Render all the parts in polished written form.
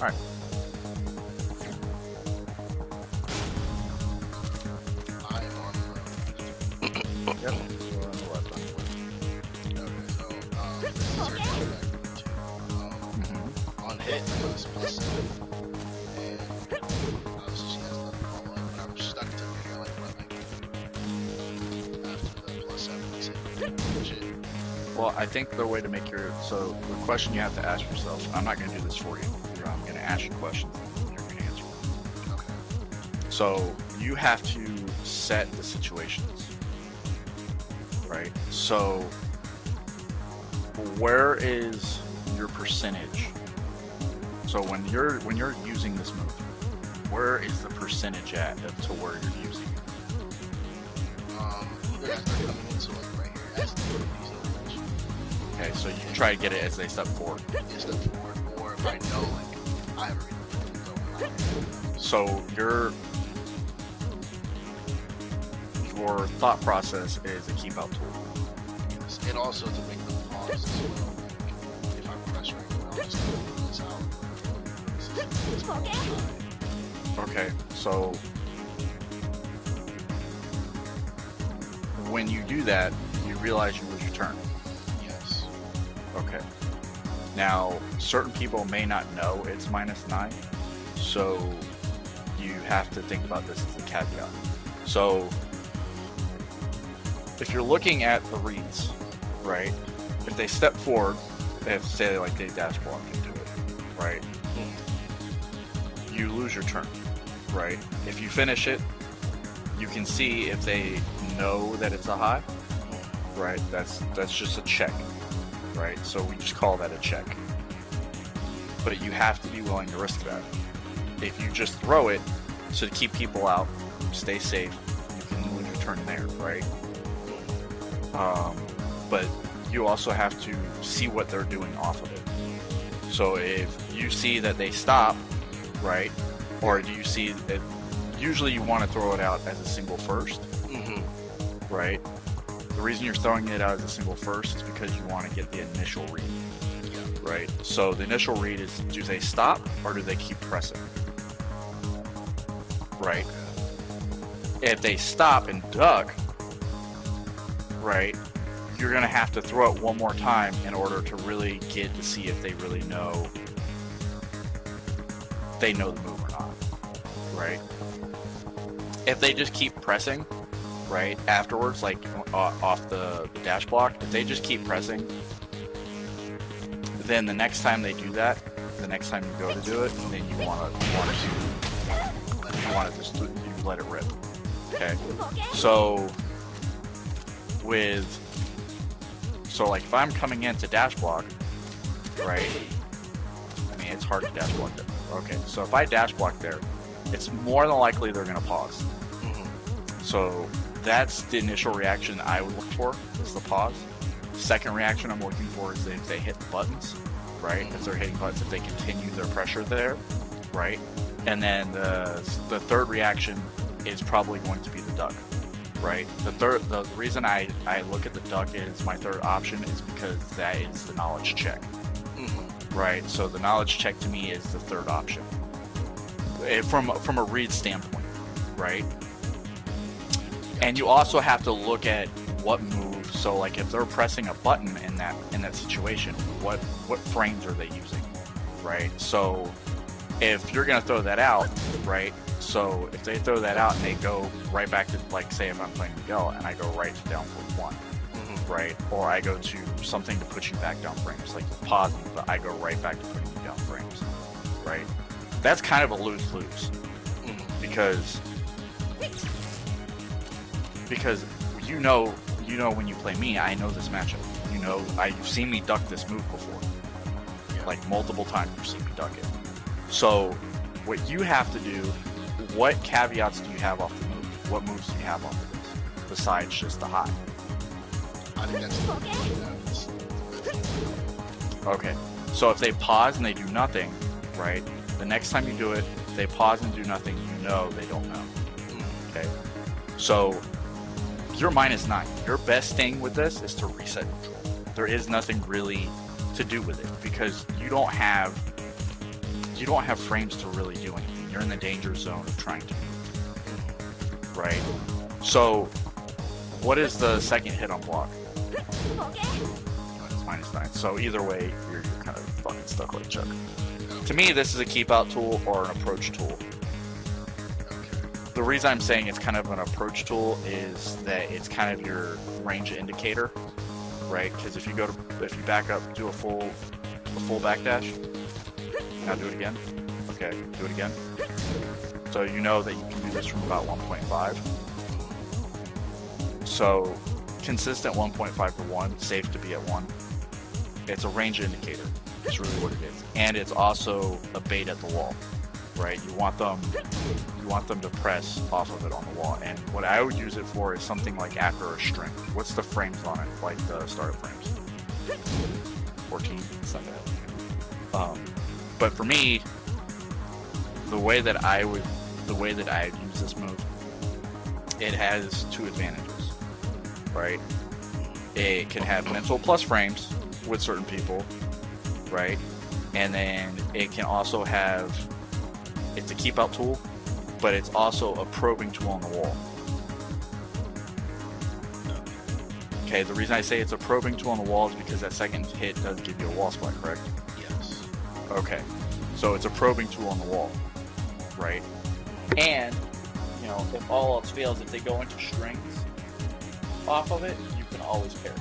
Alright. I'm on the road. Yep. We're on the left on the way. Okay, so, this is your back too. On hit, I was +7. And, obviously she has the follow up, but I'm stuck to figure like what like after the +7 is hit. Well, I think the way to make your... So, the question you have to ask yourself... I'm not going to do this for you. I'm going to ask you questions and you're going to answer them. Okay. So, you have to set the situations. Right? So, where is your percentage? So, when you're using this move, where is the percentage at to where you're using it? Either as they're coming into like right here, as these orange. Okay, so you can try to get it as they step forward. Step forward, or if I know like I have a reason to go. So your thought process is a keep out tool. Yes, and also to make them pause as well. Like, if I'm pressuring, I'll just throw this out. Okay, so when you do that, you realize you lose your turn. Yes. Okay. Now, certain people may not know it's -9, so you have to think about this as a caveat. So, if you're looking at the reads, right? If they step forward, if say like they dash block into it, right? You lose your turn, right? If you finish it, you can see if they know that it's a high, right? That's just a check, right? So we just call that a check. But you have to be willing to risk that. If you just throw it to keep people out, stay safe, you can lose your turn there, right? But you also have to see what they're doing off of it. So if you see that they stop, right? Or do you see that usually you want to throw it out as a single first, right? The reason you're throwing it out as a single first is because you want to get the initial read, right? So the initial read is, do they stop or do they keep pressing, right? If they stop and duck, right, you're going to have to throw it one more time in order to really get to see if they really know the move or not, right? If they just keep pressing, right, afterwards, like off the dash block, if they just keep pressing, then the next time they do that, the next time you go to do it, then you want to just let it rip. Okay, so like if I'm coming into dash block, right? I mean, it's hard to dash block there. Okay, so if I dash block there, it's more than likely they're going to pause. So that's the initial reaction I would look for, is the pause. Second reaction I'm looking for is if they hit the buttons, right? If they're hitting buttons, if they continue their pressure there, right? And then the third reaction is probably going to be the duck, right? The reason I look at the duck as my third option is because that is the knowledge check, right? So the knowledge check to me is the third option from a read standpoint, right? And you also have to look at what move. So like if they're pressing a button in that situation, what frames are they using, right? So if you're gonna throw that out, right? So if they throw that out and they go right back to, like, say if I'm playing Miguel and I go right to down for 1, right? Or I go to something to put you back down frames, like pausing, but I go right back to putting you down frames, right? That's kind of a lose-lose, because you know when you play me, I know this matchup. You know, you've seen me duck this move before, like multiple times. You've seen me duck it. So what you have to do, what caveats do you have off the move? What moves do you have off of this besides just the high? I think that's okay. So if they pause and they do nothing, right? The next time you do it, if they pause and do nothing, you know they don't know. Okay. So you're -9. Your best thing with this is to reset neutral. There is nothing really to do with it because you don't have you don't have frames to really do anything. You're in the danger zone of trying to move, right? So, what is the second hit on block? It's -9. So either way, you're kind of fucking stuck like Chuck. To me, this is a keep out tool or an approach tool. The reason I'm saying it's kind of an approach tool is that it's kind of your range indicator, right? Because if you back up, do a full backdash. Now do it again. Okay, do it again. So you know that you can do this from about 1.5. So consistent 1.5 to 1, safe to be at 1. It's a range indicator. It's really what it is. And it's also a bait at the wall, right? You want them to press off of it on the wall. And what I would use it for is something like after a string. What's the frames on it? Like the start frames? 14? Something like that. But for me, the way that I use this move, it has two advantages, right? It can have mental plus frames with certain people, right? And then it can also have, it's a keep out tool, but it's also a probing tool on the wall. Okay, the reason I say it's a probing tool on the wall is because that second hit does give you a wall splat, correct? Yes. Okay, so it's a probing tool on the wall, right? And, you know, if all else fails, if they go into strings off of it, you can always parry.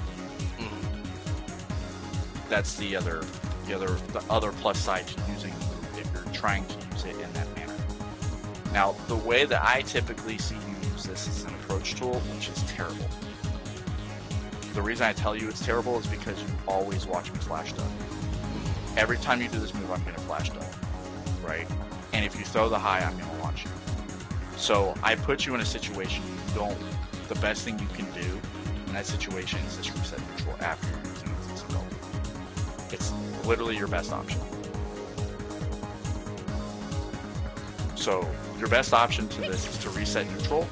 That's the other plus side to using the move if you're trying to use it in that manner. Now, the way that I typically see you use this is an approach tool, which is terrible. The reason I tell you it's terrible is because you always watch me flash dunk. Every time you do this move, I'm going to flash dunk, right? And if you throw the high, I'm going to launch you. So I put you in a situation the best thing you can do in that situation is just reset neutral after you're using it. It's literally your best option. So your best option to this is to reset neutral,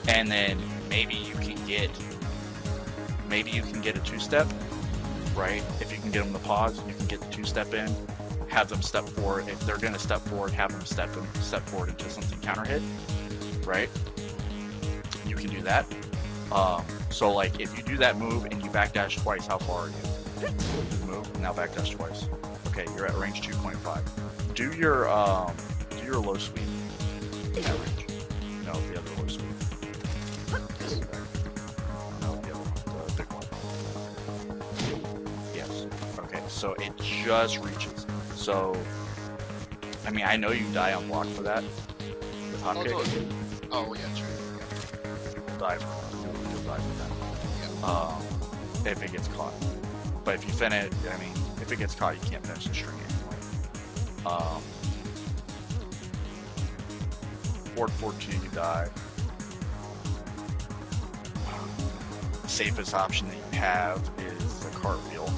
and then maybe you can get a two-step, right? If you can get them to pause, you can get the two-step in, have them step forward. If they're going to step forward, have them step forward into something counter hit, right? You can do that. So like if you do that move and you backdash twice, how far are you? Move, now backdash twice. Okay, you're at range 2.5. Do your low sweep in that range. No, the other low sweep. No, the other one, the big one. Yes. Okay, so it just reaches. So, I mean, I know you die on block for that with hot kick. Oh yeah, true. You'll die for that. Yeah. If it gets caught. But if you finish, I mean, if it gets caught, you can't finish the string anyway. Forward 4-2, you die. Safest option that you have is the cartwheel.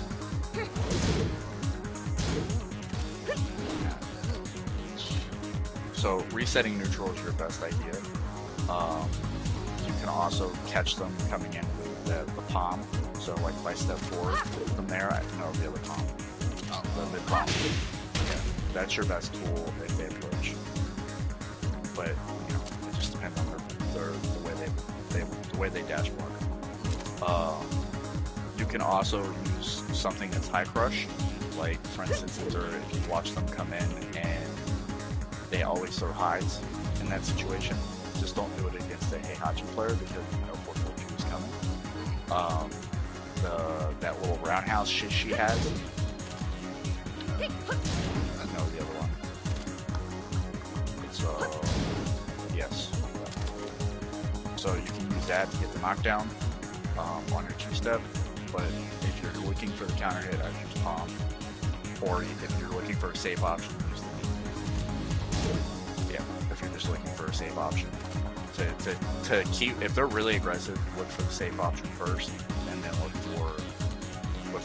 So resetting neutral is your best idea. You can also catch them coming in with the palm. So like if I step forward from there, I know the other palm. The mid palm. Yeah, that's your best tool if they approach. But you know, it just depends on the way they dash block. You can also use something that's high crush. Like for instance, if you watch them come in and they always throw highs in that situation, just don't do it against a Heihachi player because you know 442 is coming. That little roundhouse shit she has. I know the other one. It's yes. So you can use that to get the knockdown on your two-step. But if you're looking for the counter hit, I'd use palm. Or if you're looking for a safe option, use the knee. Yeah, if you're just looking for a safe option. To keep, if they're really aggressive, look for the safe option first, and then look for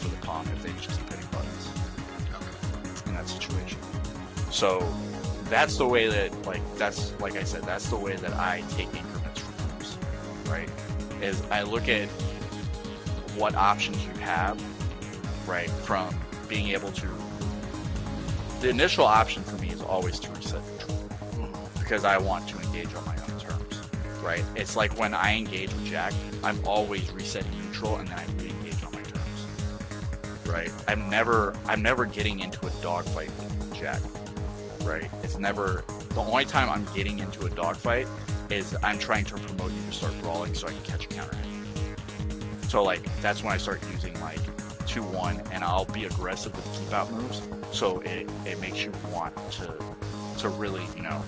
the palm if they just keep hitting buttons in that situation. So that's the way that, like I said, that's the way that I take increments from moves, right? Is I look at what options you have, right, from being able to the initial option for me is always to reset neutral because I want to engage on my own terms, right? It's like when I engage with Jack, I'm always resetting neutral and then I re-engage on my terms, right? I'm never getting into a dogfight with Jack, right? It's never, the only time I'm getting into a dogfight is I'm trying to promote you to start brawling so I can catch a counter hit. So like, that's when I start using like 2-1 and I'll be aggressive with keep out moves. So it makes you want to really, you know,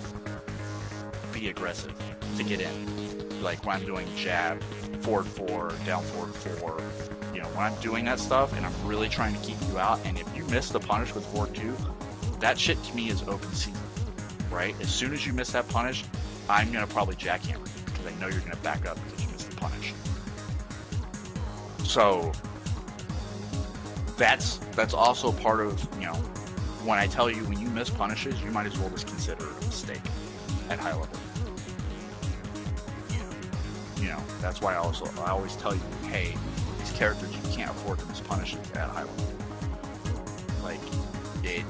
be aggressive to get in. Like when I'm doing jab, forward 4, down forward 4, you know, when I'm doing that stuff and I'm really trying to keep you out, and if you miss the punish with forward 2, that shit to me is open season, right? As soon as you miss that punish, I'm going to probably jackhammer you because I know you're going to back up because you missed the punish. So that's also part of, you know, when I tell you when you miss punishes, you might as well just consider it a mistake at high level. You know, that's why I always tell you, hey, these characters you can't afford to miss punishes at high level. Like it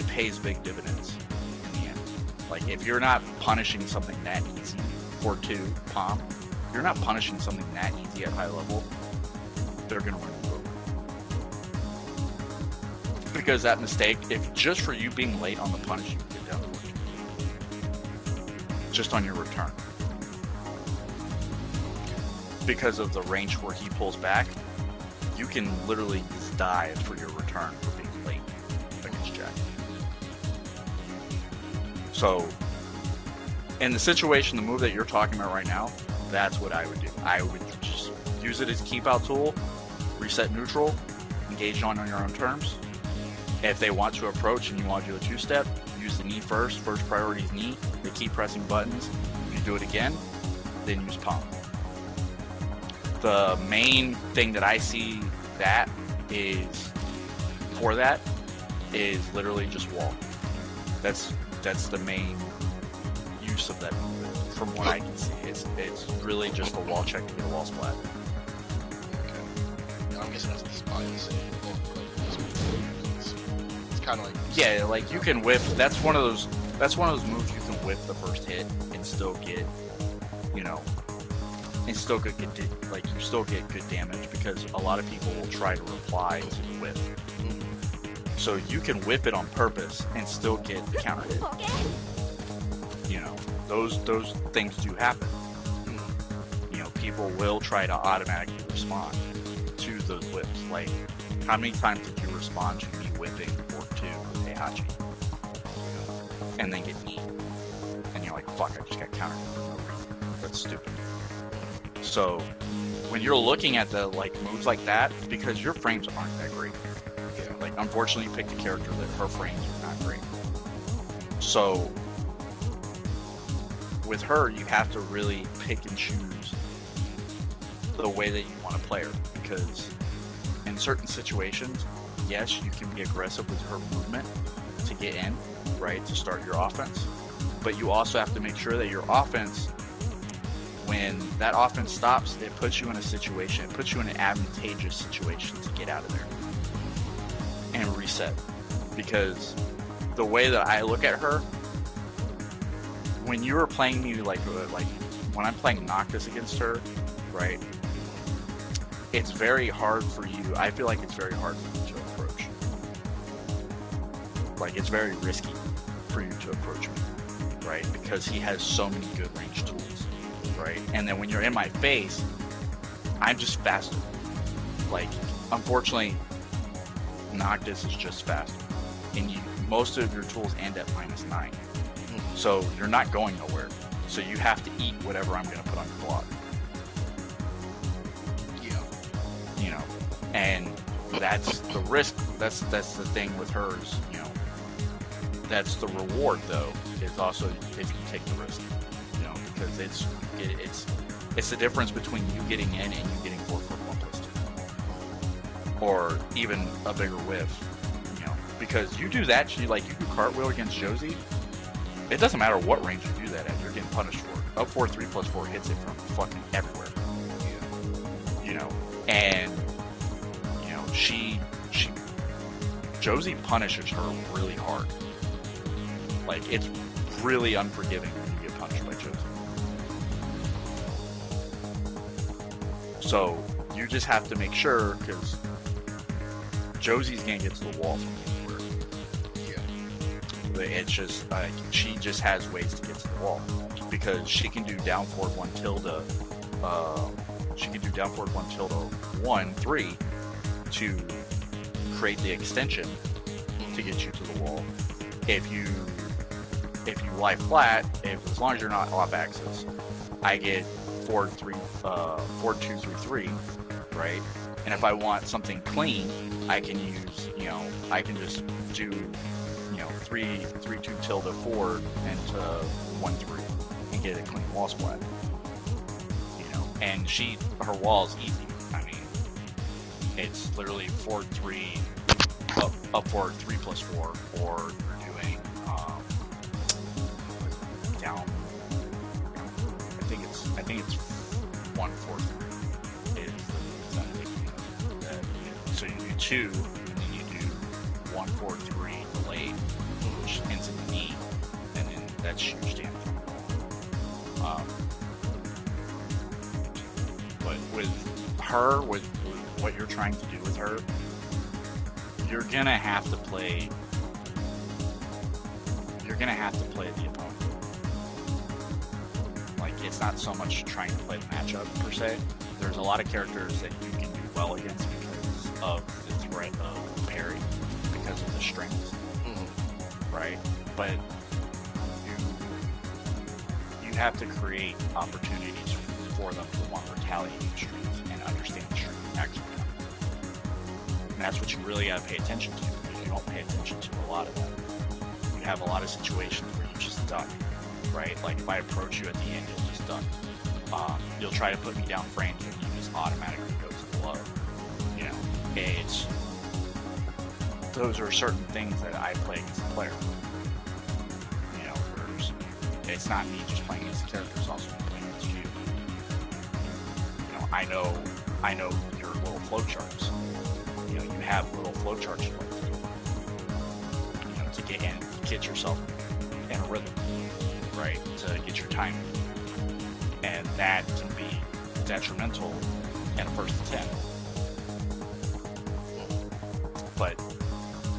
pays big dividends in the end. Like if you're not punishing something that easy, 4-2 palm, if you're not punishing something that easy at high level, they're gonna run you over. Because that mistake, if just for you being late on the punish, you can get down to 4-2. Just on your return. Because of the range where he pulls back, you can literally just dive for your return for being late against Jack. So, in the situation, the move that you're talking about right now, that's what I would do. I would just use it as a keep out tool, reset neutral, engage on your own terms. If they want to approach and you want to do a 2-step, use the knee first. First priority is knee. They keep pressing buttons. If you do it again, then use palm. The main thing that I see that is literally just wall. That's the main use of that move. From what I can see, it's really just a wall check to get a wall splat. Okay. Yeah, I'm guessing that's what the spot is. It's kind of like, yeah, like you can whiff. That's one of those moves you can whiff the first hit and still get, you know, and still get like you still get good damage because a lot of people will try to reply to the whiff. So you can whip it on purpose and still get the counter hit. You know, those things do happen. You know, people will try to automatically respond to those whips. Like, how many times did you respond to me whipping forward 2 with Heihachi? And then get knee. And you're like, fuck, I just got countered for no reason. That's stupid. So, when you're looking at the like moves like that, because your frames aren't that great. Yeah. Like, unfortunately, you picked a character that her frames are not great. So, with her, you have to really pick and choose the way that you want to play her, because in certain situations, yes, you can be aggressive with her movement to get in, right, to start your offense, but you also have to make sure that your offense, when that offense stops, it puts you in a situation, it puts you in an advantageous situation to get out of there and reset. Because the way that I look at her, when you were playing me like when I'm playing Noctis against her, right, it's very hard for you, I feel like it's very hard for you to approach. Like, it's very risky for you to approach me, right, because he has so many good range tools, right, and then when you're in my face, I'm just faster. Like, unfortunately, Noctis is just faster, and most of your tools end at -9. So you're not going nowhere. So you have to eat whatever I'm going to put on your block. yeah, You know, and that's the risk. That's the thing with hers. You know, that's the reward though. Is also if you take the risk. You know, because it's the difference between you getting in and you getting 4-4-1+2, or even a bigger whiff. You know, because you do that. You do cartwheel against Josie. It doesn't matter what range you do that at, you're getting punished for it. Up 4-3+4 hits it from fucking everywhere. You know, and you know, she Josie punishes her really hard. Like, it's really unforgiving when you get punished by Josie. So you just have to make sure, because Josie's gonna get to the wall from anywhere. Yeah. It's just like she just has ways to get to the wall, because she can do down forward 1 tilde. She can do down forward 1 tilde 1 3 to create the extension to get you to the wall. If you lie flat, as long as you're not off axis, I get forward 2 3 3, right? And if I want something clean, I can use, I can just do, 3 2 tilde forward into 1 3 and get a clean wall splat. And her wall is easy. I mean, it's literally forward 3, up forward 3 plus 4, or you're doing down. I think it's 1 4 3 is the so you do 2, and then you do 1 4 3 delayed, which ends in the knee, and then that's huge damage. But with her, with what you're trying to do with her, you're gonna have to play the opponent. Like, it's not so much trying to play the matchup per se. There's a lot of characters that you can do well against because of the threat of parry, because of the strength, right? But you have to create opportunities for them to want to retaliate the strength and understand the strength actually. And that's what you really got to pay attention to, because you don't pay attention to a lot of that. You have a lot of situations where you just duck, right? Like, if I approach you at the end, you'll just duck. You'll try to put me down frames and you just automatically go to the low. Those are certain things that I play against the player. It's not me just playing against the character, it's also me playing against you. I know your little flowcharts. You have little flowcharts you like to do. To get yourself in a rhythm, right? To get your timing. And that can be detrimental in a first attempt. But,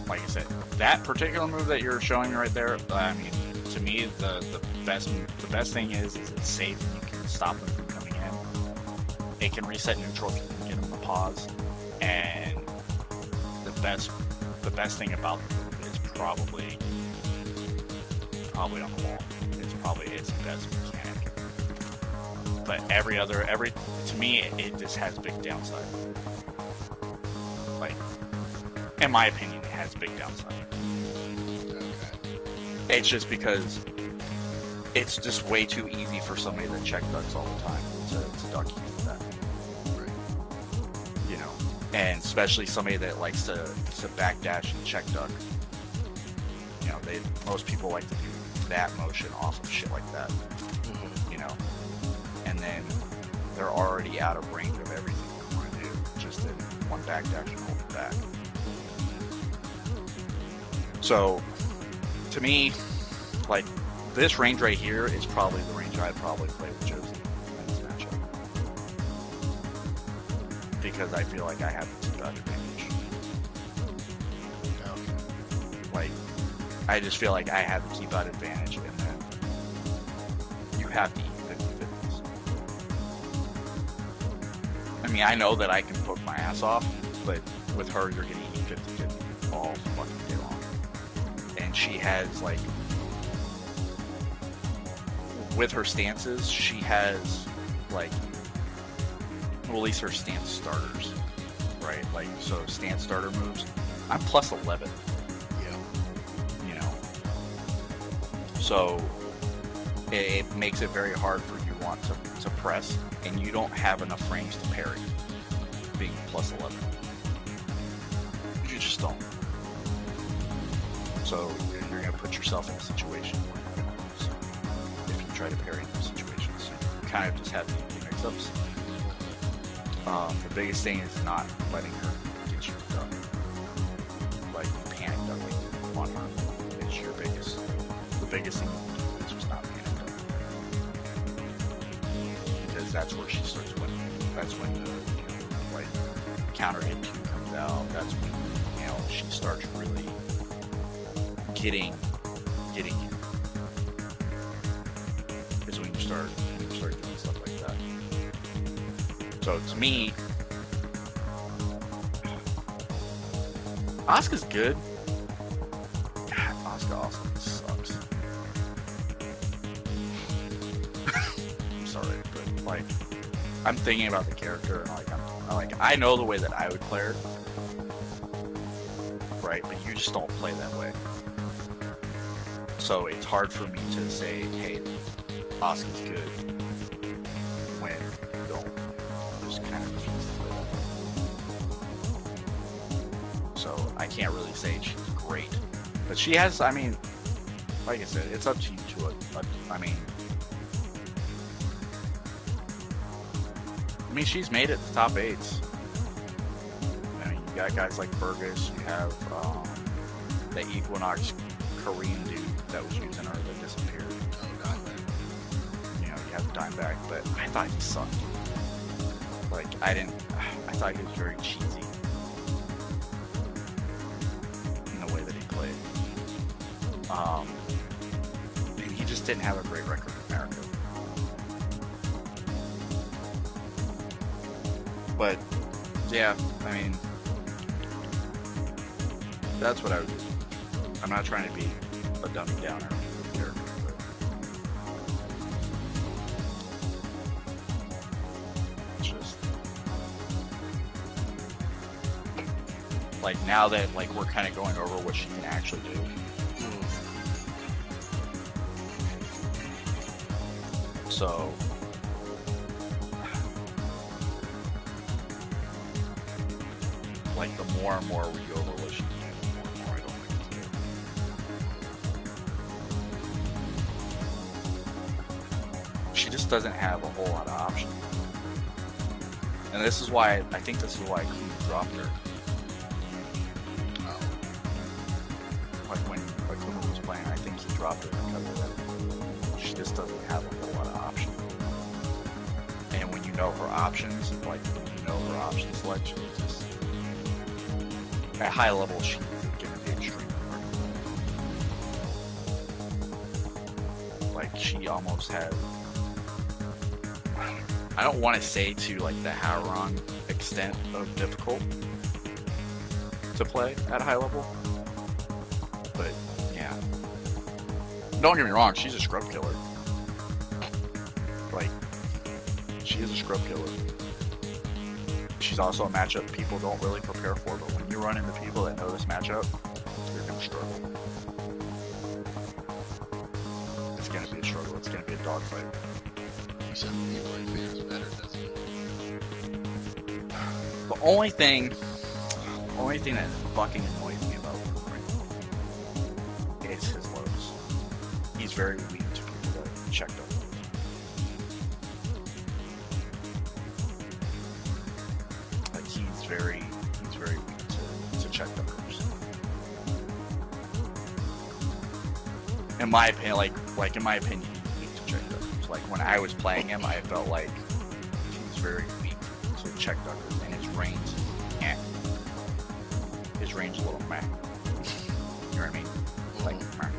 like I said, that particular move that you're showing me right there, I mean, to me, the best thing is it's safe and you can stop them from coming in. It can reset neutral if you can get them to pause. And the best thing about the move is probably on the wall. It's probably its best mechanic. But to me, it just has big downside. Like, in my opinion, it has big downside. It's just because it's just way too easy for somebody that check ducks all the time to duck you for that. Right. And especially somebody that likes to backdash and check duck. Most people like to do that motion off of shit like that. And then they're already out of range of everything you want to do, just in one backdash and hold it back. So, to me, like, this range right here is probably the range I'd probably play with Josie in this matchup. Because I feel like I have the keep out advantage. Like, I just feel like I have the keep out advantage, and then you have to eat 50-50s. I mean, I know that I can poke my ass off, but with her, you're going to eat 50-50 all fucking day long. And she has, like, with her stances, she has, like, well, at least her stance starters, right? Like, so stance starter moves, I'm plus 11. Yeah. So it makes it very hard for you want to press, and you don't have enough frames to parry, being plus 11. You just don't. So you're going to put yourself in a situation where you're going to lose if you try to parry in those situations. You kind of just have to mix-ups. The biggest thing is not letting her get you done. Like, on her. It's the biggest thing you can do is just not panic her. Because that's where she starts winning. That's when the, like, counter hit 2 comes out. That's when, she starts really getting you. Is when you start doing stuff like that. So to me, Asuka's good. Asuka also sucks. I'm sorry, but like, I'm thinking about the character and I know the way that I would play her, right? But you just don't play that way. So it's hard for me to say, hey, Asuka's good when you don't. I'm just kind of refuse to play that way. So I can't really say she's great. But she has, I mean, like I said, it's up to you to, I mean, she's made it to top 8s. I mean, you got guys like Burgess, you have the Equinox Korean dude that was using her that disappeared. You have Dimebag, but I thought he sucked. Like, I thought he was very cheesy in the way that he played. And he just didn't have a great record in America. But, yeah, I mean, that's what I would do. I'm not trying to be a dummy downer character, but it's just like, now that like we're kind of going over what she can actually do. So like, the more and more we go over what she can do, the more and more I don't like this character. She just doesn't have a whole lot of options. And this is why, I think this is why Crew dropped her. Like when Kuma was playing, I think he dropped her because of that. She just doesn't have a whole lot of options. And when you know her options, like when you know her option selection, it's just, at high level, she's going to be extremely hard. Like, she almost had, I don't want to say to like the Haruron extent of difficult to play at high level, but yeah. Don't get me wrong, she's a scrub killer. Like, she is a scrub killer. She's also a matchup people don't really prepare for, but when you run into people that know this matchup, you're going to struggle. It's going to be a struggle. It's going to be a dogfight. You said people like figures better, doesn't it? The only thing that fucking annoys me about him is his lows. He's very weak to people that checked up. He's very weak to check dunkers. In my opinion, like in my opinion, he's weak to check dunkers. Like when I was playing him, I felt like he's very weak to check dunkers, and his range, his range is a little meh. You know what I mean? Like meh.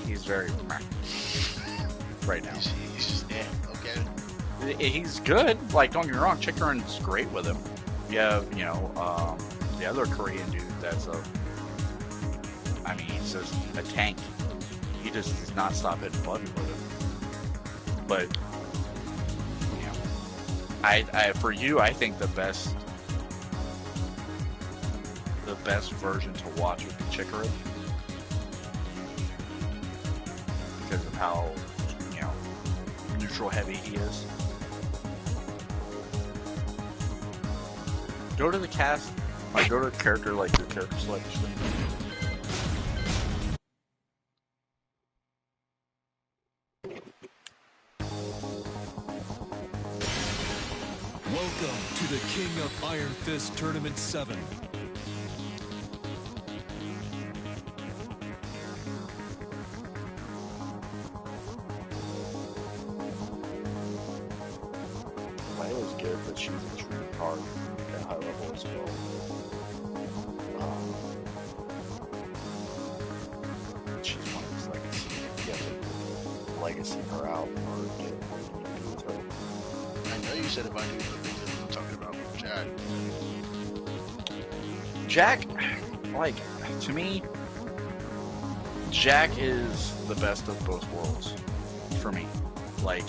He's very meh right now. He's just okay. He's good. Like, don't get me wrong, Chikarin's great with him. You have, the other Korean dude that's he's just a tank. He just does not stop hitting buttons with him. But, for you, I think the best version to watch would be Chikarin. Because of how, neutral heavy he is. Go to the cast, go to the character, your character selection. Welcome to the King of Iron Fist Tournament 7. but she's extremely hard at high level as well. She's one of his legacy. You have to legacy her out in order to get what you do with her. I know you said if I knew the things I'm talking about Jack. Jack, like, to me, Jack is the best of both worlds for me. Like,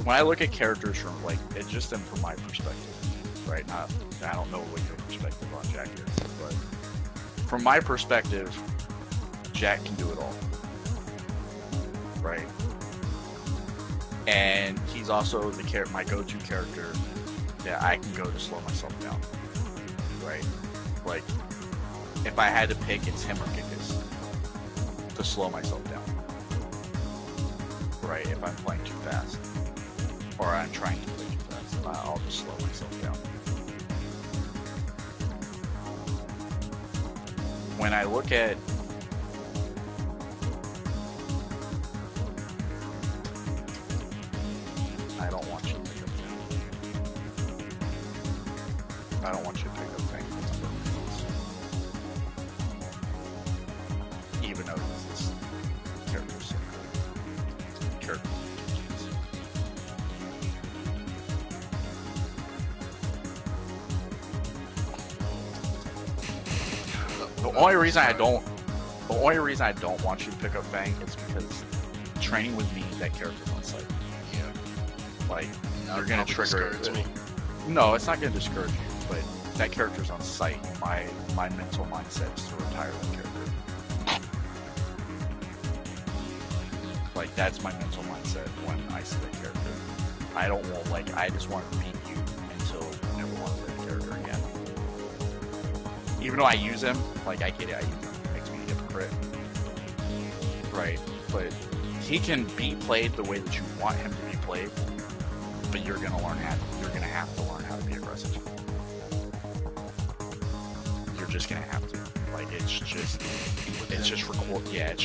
when I look at characters from, like, it's just them from my perspective, right? I don't know what your perspective on Jack is, but from my perspective, Jack can do it all, right? And he's also my go-to character that I can go to slow myself down, right? Like, if I had to pick, it's him or Gigas to slow myself down, right? If I'm playing too fast, or I'm trying to play too fast, I'll just slow myself down. When I look at I don't want you to pick up Fang. I don't want you to pick up Fang. Even though this character's so good. Character. The only reason I don't want you to pick up Fang is because training with me, that character's on site. Yeah. Like, you're gonna trigger it. Me. No, it's not gonna discourage you, but that character's on site. My mental mindset is to retire that character. Like, that's my mental mindset when I see that character. I just want to beat you until I never want to play the character again. Even though I use him, like, I get it, I use him. It makes me a hypocrite. Right? But he can be played the way that you want him to be played, but you're gonna have to learn how to be aggressive. You're just gonna have to. Like, it's just required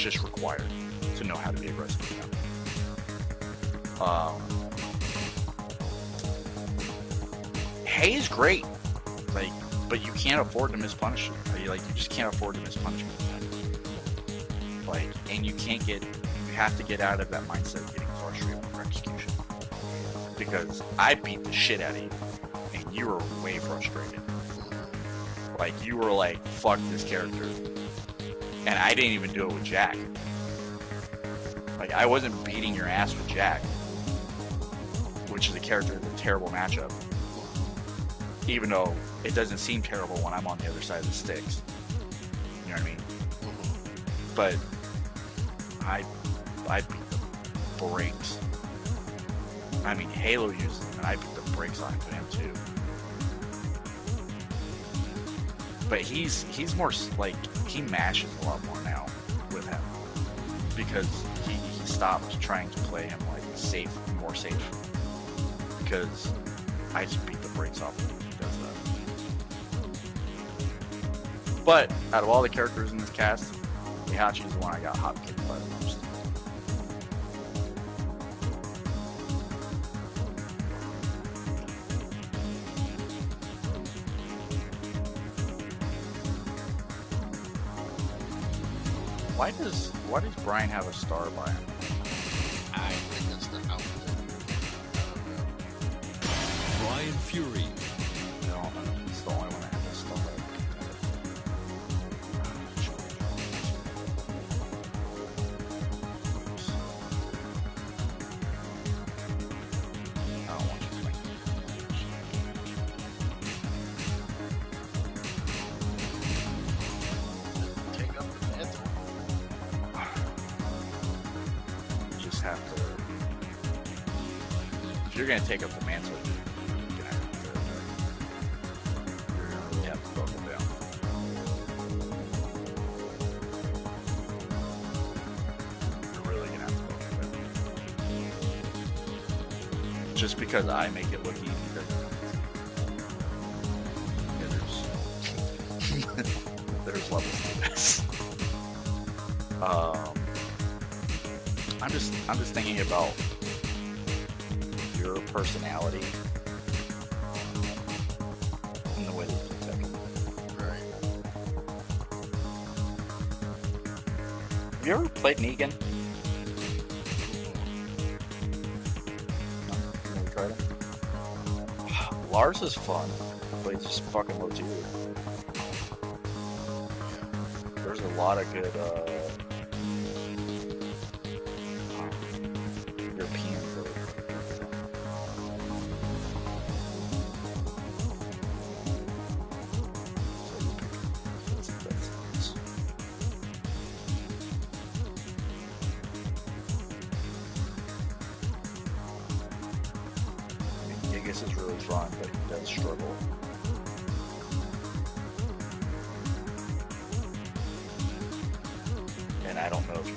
to know how to be aggressive with him. Hay's great, like, but you can't afford to miss punish. You just can't afford to miss punishment. Like, and you have to get out of that mindset of getting frustrated with execution. Because I beat the shit out of you, and you were way frustrated. Like, you were like, fuck this character. And I didn't even do it with Jack. Like, I wasn't beating your ass with Jack, which is a character that's a terrible matchup. Even though it doesn't seem terrible when I'm on the other side of the sticks. You know what I mean? But I beat the brakes. I mean, Halo uses them, and I beat the brakes on him too. But he's more like, he mashes a lot more now with him because he stopped trying to play him like more safe. Because I just beat the brakes off him. He does that. But out of all the characters in this cast, Heihachi's the one I got hot kicked by the most. Why does Brian have a star by him? I think that's the outfit. Brian Fury. No, it's the only one that has a star. I don't want you to make Take up the mantle. You just have to. If you're gonna take up the mantle, you're gonna really have to buckle down. You're really gonna have to buckle down. Just because I make it look easy doesn't. Yeah, there's levels to this. I'm just thinking about your personality played Negan? No? Never tried it? Lars is fun, but he's just fucking low tier. There's a lot of good European food. Gigas is really fun, but he does struggle. And I don't know if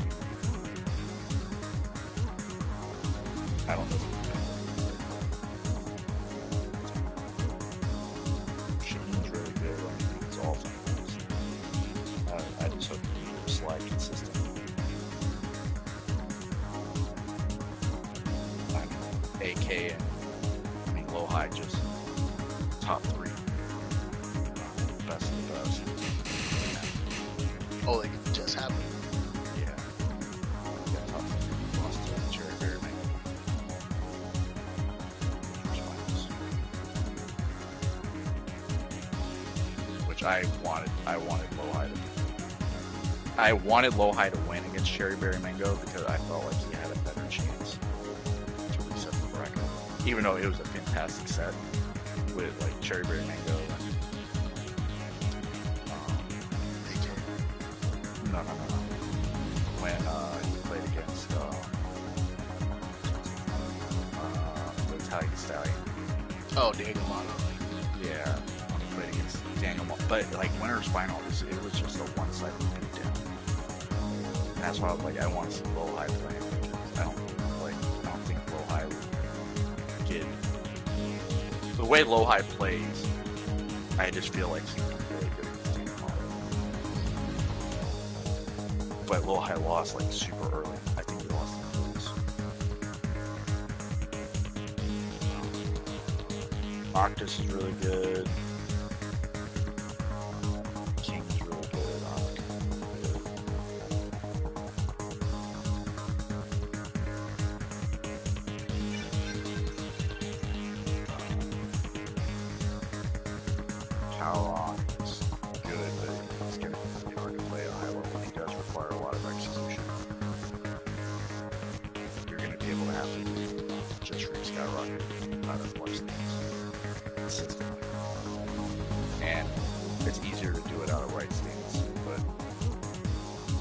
Shaheen's really good. I mean, he's awesome. I just hope he slide consistent. I mean, AK and low high just top 3. Best of the best. Oh, like just happened. Yeah. Yeah, top 3. Lost to Cherry Berry Mango. Which I wanted low high to. I wanted low high to win against Cherry Berry Mango because I felt like he had a better chance to reset the bracket. Even though it was a fantastic set with like Cherry Berry Mango. No. When he played against the Italian Stallion. Oh, Diego Mono. Yeah, when he played against Daniel. But like Winner's Finals, it was just a one-sided beatdown. And that's why I was like, I want to see low high playing because I don't think low high would get the way low high plays. I just feel like he would be really good against Daniel Mono. But low high lost like super early. I think he lost in the Octus is really good. King is really good. Calon is good, but it's going to be hard to play at a high level. He does require a lot of execution. You're going to be able to have to just reach skyrocket out of much things consistently. And it's easier to do it out of right stance, but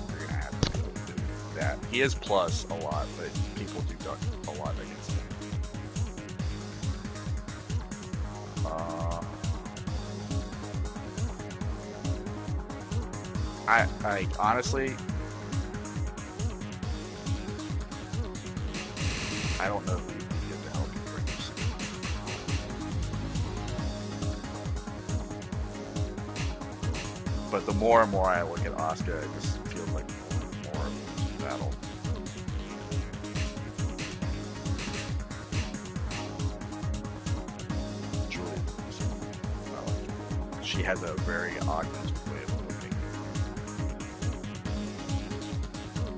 you're going to have to be able to do that. He is plus a lot, but people do duck a lot against him. I honestly, I don't know who would be good to help you bring this. But the more and more I look at Asuka, it just feels like more of a battle. Julie, she has a very augmented way of looking.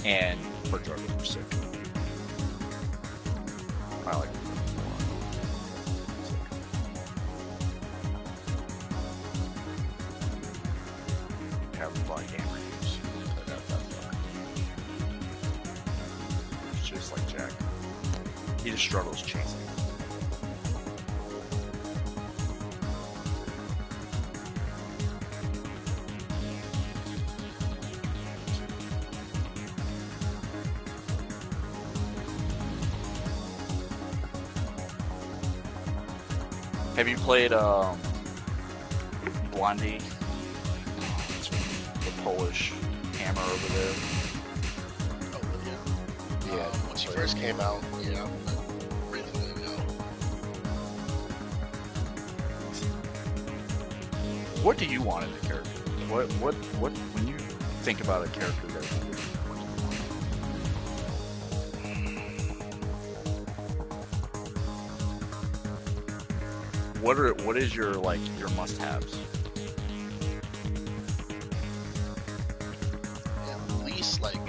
And her juggles are sick. I like her a lot. Sick. Have a lot of game reviews. That far. It's just like Jack. He just struggles chasing. Have you played Blondie? The Polish hammer over there. Oh, yeah. Yeah. When she first came out, yeah, I really didn't know. What do you want in a character? What when you think about a character that you what is your your must-haves? At least like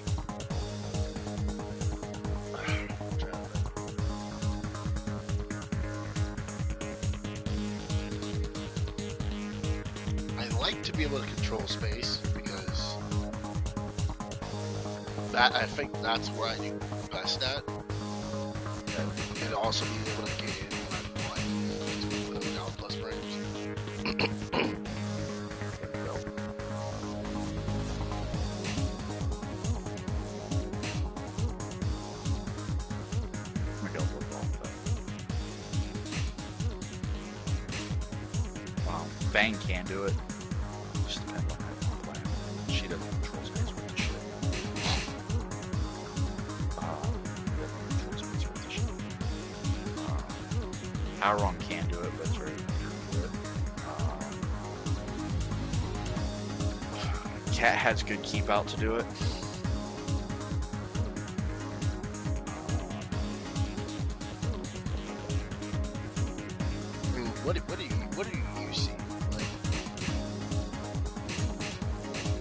like to be able to control space because that I think that's where I do best at. And also being able to get in when I'm down plus frames. Bang can do it. Just depends on how you're playing. She doesn't control space with the shit. Control space with the shit. Howrong can do it, but it's very good. Cat has good keep out to do it. I mean, what do you see?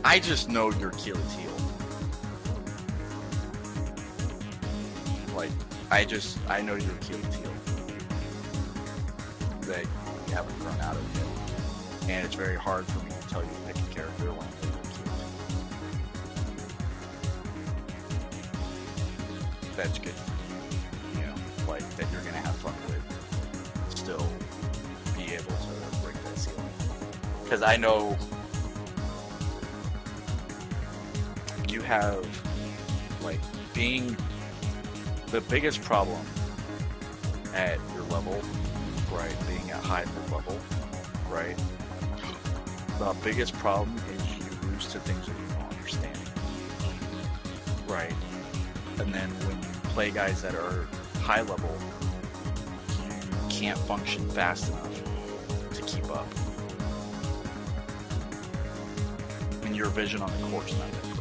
I just know you're Achilles heel. Like, I know you're Achilles heel. That you haven't grown out of yet. And it's very hard for me to tell you to pick a character when you're Achilles. That's good. You know, like, that you're gonna have fun with. Still be able to break that ceiling. Because I know you have, like, being the biggest problem at your level, right, being at high level, right, the biggest problem is you lose to things that you don't understand, right, and then when you play guys that are high level, you can't function fast enough to keep up, and your vision on the court's not that great.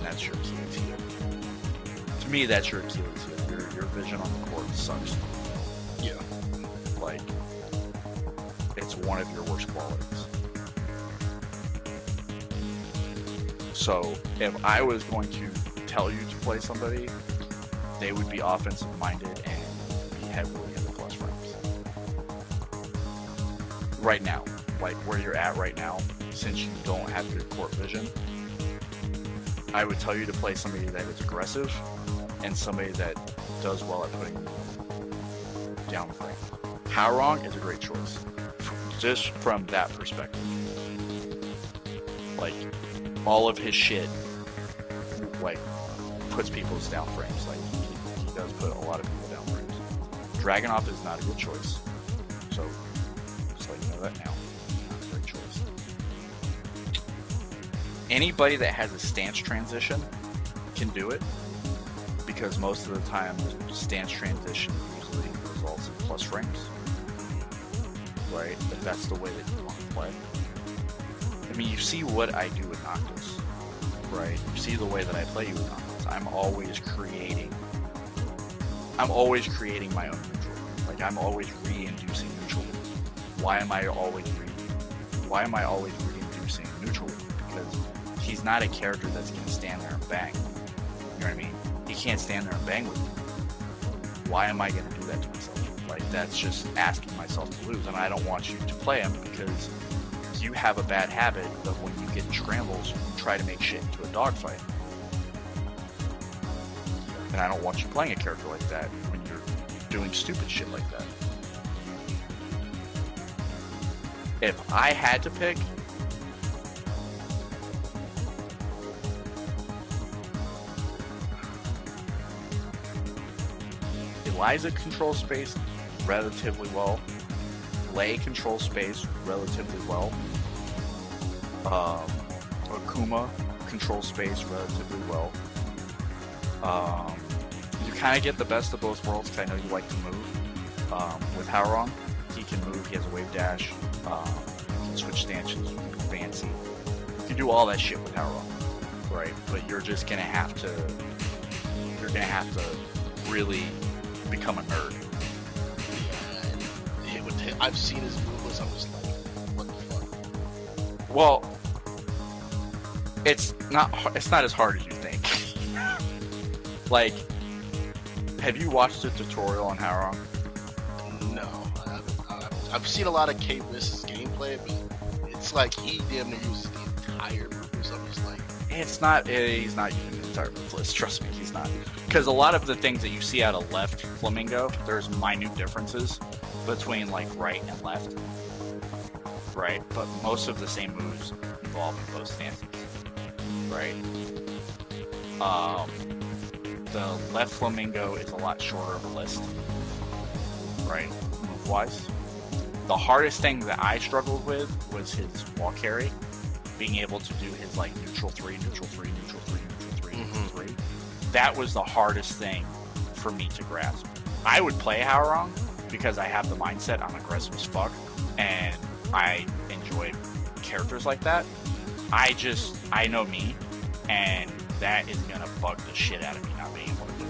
That's your Achilles heel. To me, that's your Achilles heel. Your vision on the court sucks. Yeah. Like, it's one of your worst qualities. So, if I was going to tell you to play somebody, they would be offensive minded and be heavily into plus frames. Right now, like where you're at right now, since you don't have good court vision, I would tell you to play somebody that is aggressive and somebody that does well at putting down frame. Howrong is a great choice, just from that perspective. Like, all of his shit, like, puts people's down frames. Like, he does put a lot of people down frames. Dragunov is not a good choice, so just let you know that now. Not a great choice. Anybody that has a stance transition can do it, because most of the time the stance transition usually results in plus frames, right? If that's the way that you want to play. I mean, you see what I do with Noctis, right? You see the way that I play you with Noctis. I'm always creating my own neutral. Like, I'm always re-inducing neutral. Why am I always re-inducing neutral? Because he's not a character that's going to stand there and bang. You know what I mean? He can't stand there and bang with me. Why am I going to do that to myself? Like, that's just asking myself to lose, and I don't want you to play him because you have a bad habit of when you get in scrambles, you try to make shit into a dogfight. And I don't want you playing a character like that when you're doing stupid shit like that. If I had to pick, Eliza controls space relatively well. Lei controls space relatively well. Akuma controls space relatively well. You kind of get the best of both worlds because I know you like to move. With Howrong, he can move, he has a wave dash, he can switch stances, fancy. You can do all that shit with Howrong, right? But you're just gonna have to, really become a nerd. Yeah, I've seen his moves, I'm just like, what the fuck? Well, it's not as hard as you think. Like, have you watched the tutorial on Howrong? No, I haven't. I've seen a lot of K-Viss's gameplay, but it's looks like he damn near uses the entire movement. So I'm just like, It's not. He's not using the entire move list. Trust me, he's not. Because a lot of the things that you see out of left Flamingo, there's minute differences between like right and left. Right, but most of the same moves involve in both stances. Right. The left Flamingo is a lot shorter of a list. Right, move-wise. The hardest thing that I struggled with was his wall carry. Being able to do his like neutral 3, neutral 3, neutral 3, neutral 3, neutral 3. That was the hardest thing for me to grasp. I would play Howrong because I have the mindset I'm aggressive as fuck and I enjoy characters like that. I know me, and that is gonna bug the shit out of me not being able to do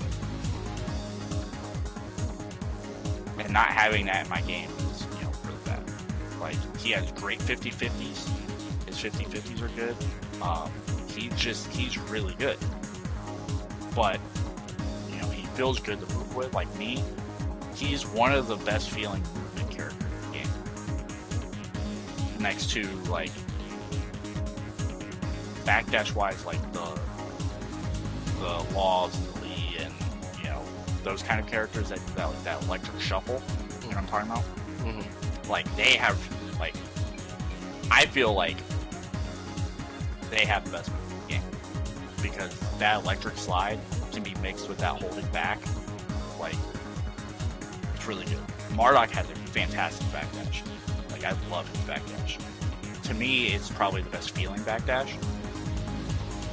it. And not having that in my game is, really bad. Like, he has great 50-50s. His 50-50s are good. He's really good. But, he feels good to move with. Like me, he's one of the best feeling movement characters in the game. Next to, like, backdash wise, like the Laws and the Lee and, those kind of characters that electric shuffle. You know what I'm talking about? mm-hmm. Like, they have, like, I feel like they have the best move in the game. Because that electric slide can be mixed with that holding back. Like, it's really good. Marduk has a fantastic backdash. Like, I love his backdash. To me, it's probably the best feeling backdash.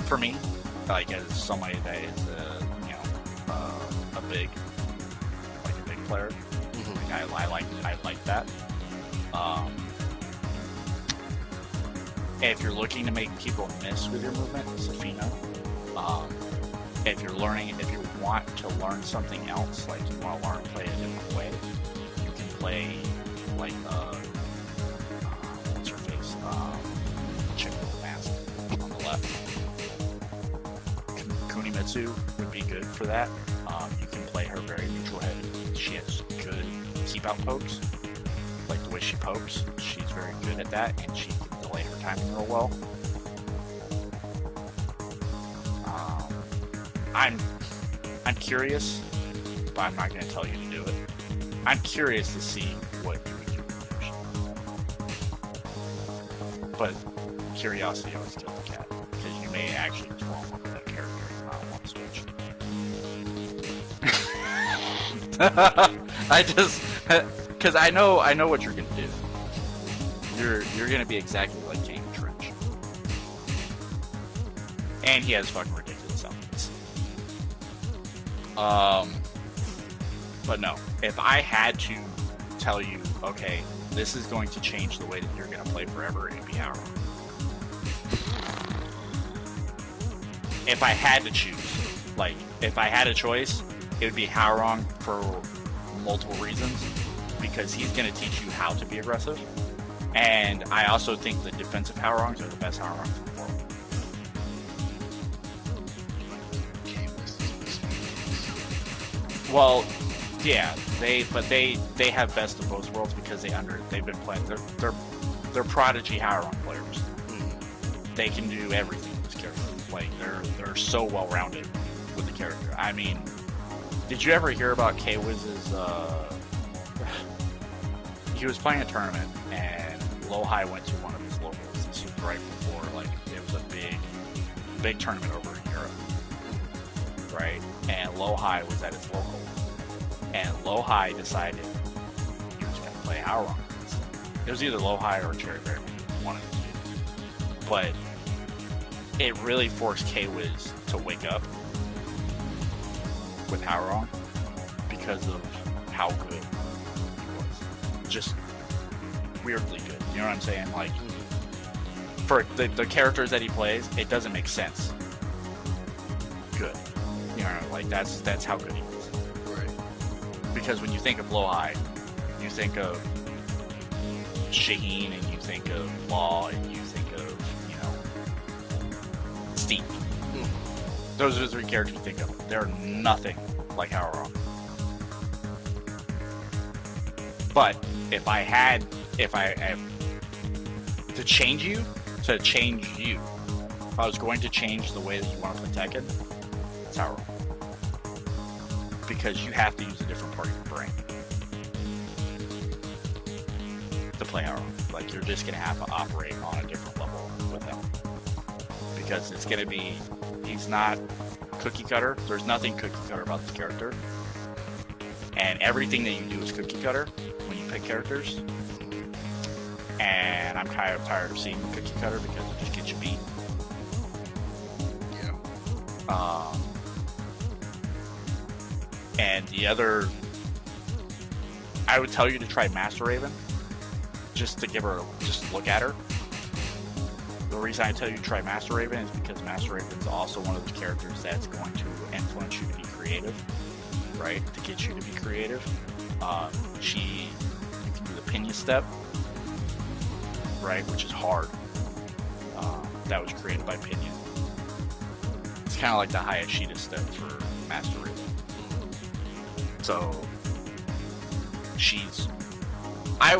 For me, like, as somebody that is, a big player. Mm-hmm. Like, I like that. If you're looking to make people miss with your movement, Safina. If you want to learn something else, like you want to learn to play a different way, you can play like what's her face? Chick with the mask on the left. Kunimitsu would be good for that. You can play her very neutral headed. She has good keep out pokes. Like the way she pokes, she's very good at that, and she can delay her timing real well. I'm curious, but I'm not going to tell you to do it. I'm curious to see what you would do first. But curiosity always kills the cat, because you may actually just fall in love with that character and not want to switch. Because I know what you're going to do. You're going to be exactly like King Trench. And he has fucking ridiculous outfits. But no, if I had to tell you, okay, this is going to change the way that you're going to play forever, it'd be Howrong. If I had to choose, like, if I had a choice, it would be Howrong for multiple reasons, because he's going to teach you how to be aggressive, and I also think the defensive Howrongs are the best Howrongs in the world. Well, yeah, they have best of both worlds because they've been playing. They're prodigy Howrong players. They can do everything with this character. Like, they're so well rounded with the character. I mean, did you ever hear about K-Wiz's? He was playing a tournament and Lohai went to one of his locals. This was right before, like, it was a big tournament over in Europe, right? And Lohai was at his local, and Lohai decided he was going to play Howrong. It was either Lohai or Cherry Berry, one of the two. But it really forced K-Wiz to wake up with Howrong because of how good he was. Just weirdly good. You know what I'm saying? Like, for the characters that he plays, it doesn't make sense. Good. You know, like, that's how good he is. Right. Because when you think of Lohai, you think of Shaheen, and you think of Law, and you think of, Steve. Those are the three characters you think of. They're nothing like Howrong. But if To change you, if I was going to change the way that you want to play Tekken, it's how wrong. Because you have to use a different part of your brain to play Arrow. Like, you're just gonna have to operate on a different level with him. Because it's gonna be, he's not cookie cutter. There's nothing cookie cutter about this character. And everything that you do is cookie cutter when you pick characters. And I'm kind of tired of seeing cookie cutter because it just gets you beat. Yeah. And the other, I would tell you to try Master Raven, just to give her, just look at her. The reason I tell you to try Master Raven is because Master Raven is also one of those characters that's going to influence you to be creative, right? To get you to be creative. You can do the Pinya step, right? Which is hard. That was created by Pinya. It's kind of like the Hayashida step for Master Raven. So, if I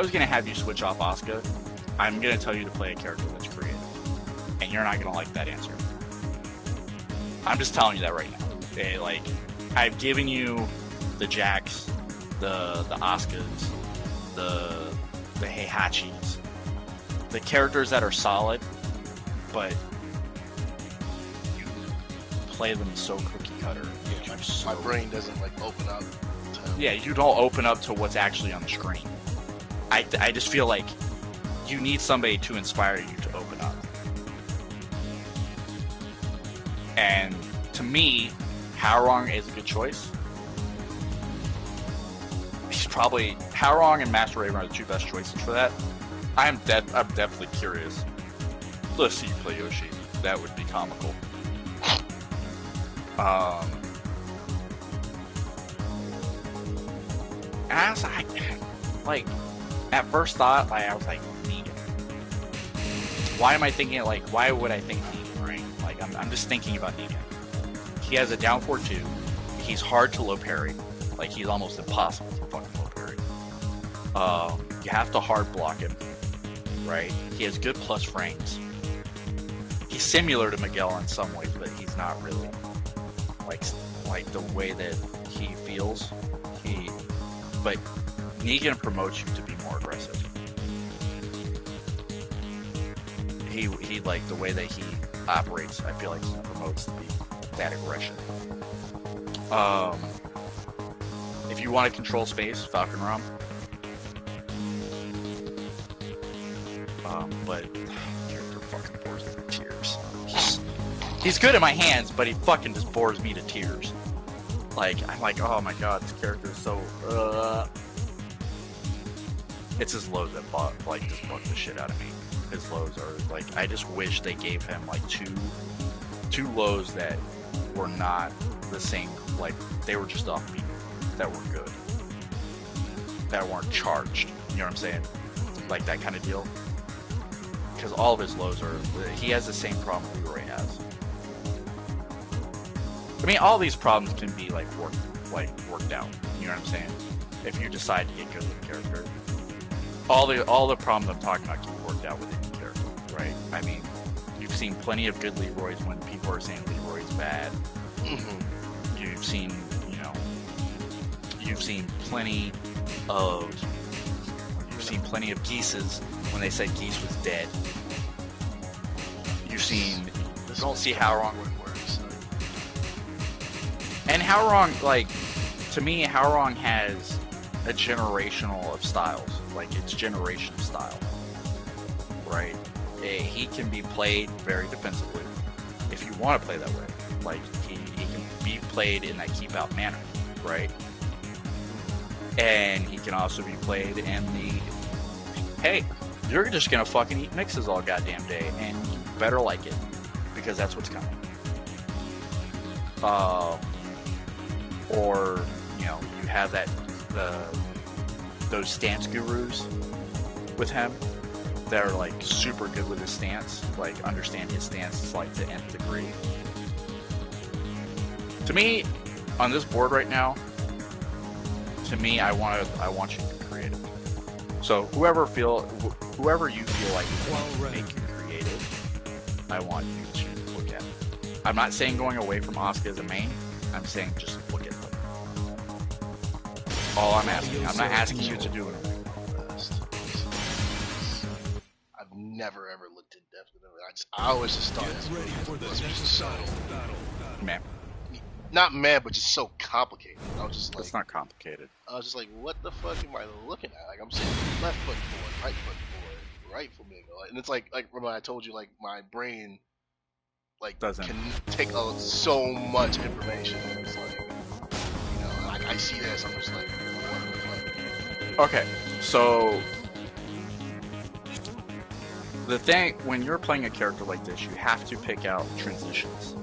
was going to have you switch off Asuka, I'm going to tell you to play a character that's creative. And you're not going to like that answer. I'm just telling you that right now. Like, I've given you the Jacks, the Asukas, the Heihachis, the characters that are solid, but you play them so cookie cutter. Yeah, my brain doesn't like open up to... Yeah, you don't open up to what's actually on the screen. I just feel like you need somebody to inspire you to open up. And to me, Haorong is a good choice. He's probably... Haorong and Master Raven are the two best choices for that. I'm definitely curious. Let's see you play Yoshi. That would be comical. And I was like, at first thought, I was like, Negan. Why am I thinking it like, why would I think Negan, right? Like, I'm just thinking about Negan. He has a down 4-2. He's hard to low parry. Like, he's almost impossible to fucking low parry. You have to hard block him, right? He has good plus frames. He's similar to Miguel in some ways, but he's not really. Like the way that he feels, but Negan promotes you to be more aggressive. He like the way that he operates, I feel like he promotes that aggression. If you want to control space, Falcon Rom. But character fucking bores me to tears. He's good in my hands, but he fucking just bores me to tears. Like, I'm like, oh my god, this character is so, It's his lows that just bug the shit out of me. His lows are, like, I just wish they gave him, like, two lows that were not the same, like, they were just offbeat, that were good. That weren't charged, you know what I'm saying? Like, that kind of deal. Because all of his lows are, he has the same problem Leroy has. I mean, all these problems can be worked out. You know what I'm saying? If you decide to get good with the character, all the problems I'm talking about can be worked out with any character, right? I mean, you've seen plenty of good Leroys when people are saying Leroy's bad. Mm-hmm. You've seen plenty of Geeses when they said Geese was dead. You've seen. You don't see Haorong. And Haorong, like, to me, Haorong has a generational of styles. Like, it's generation style. Right? He can be played very defensively, if you want to play that way. Like, he can be played in that keep-out manner, right? And he can also be played in the, hey, you're just gonna fucking eat mixes all goddamn day, and you better like it, because that's what's coming. Or, you know, you have those stance gurus with him that are like super good with his stance, like understand his stance like to nth degree. To me, on this board right now, to me, I want you to be creative. So whoever you feel like is While going to ready. make you creative, I want you to look at. I'm not saying going away from Asuka as a main. I'm saying just look at them. All I'm asking. I'm not asking you to do anything. I've never ever looked in depth with it. I always just thought Get ready for the it was next just so battle. Man, not mad, but just so complicated. I was just like, it's not complicated. I was just like, what the fuck am I looking at? Like I'm saying left foot forward, right foot forward, right flamingo, and it's like remember I told you like my brain like Doesn't. can take so much information. It's like like I see this, I'm just like, what the fuck? Okay, so the thing when you're playing a character like this, you have to pick out transitions,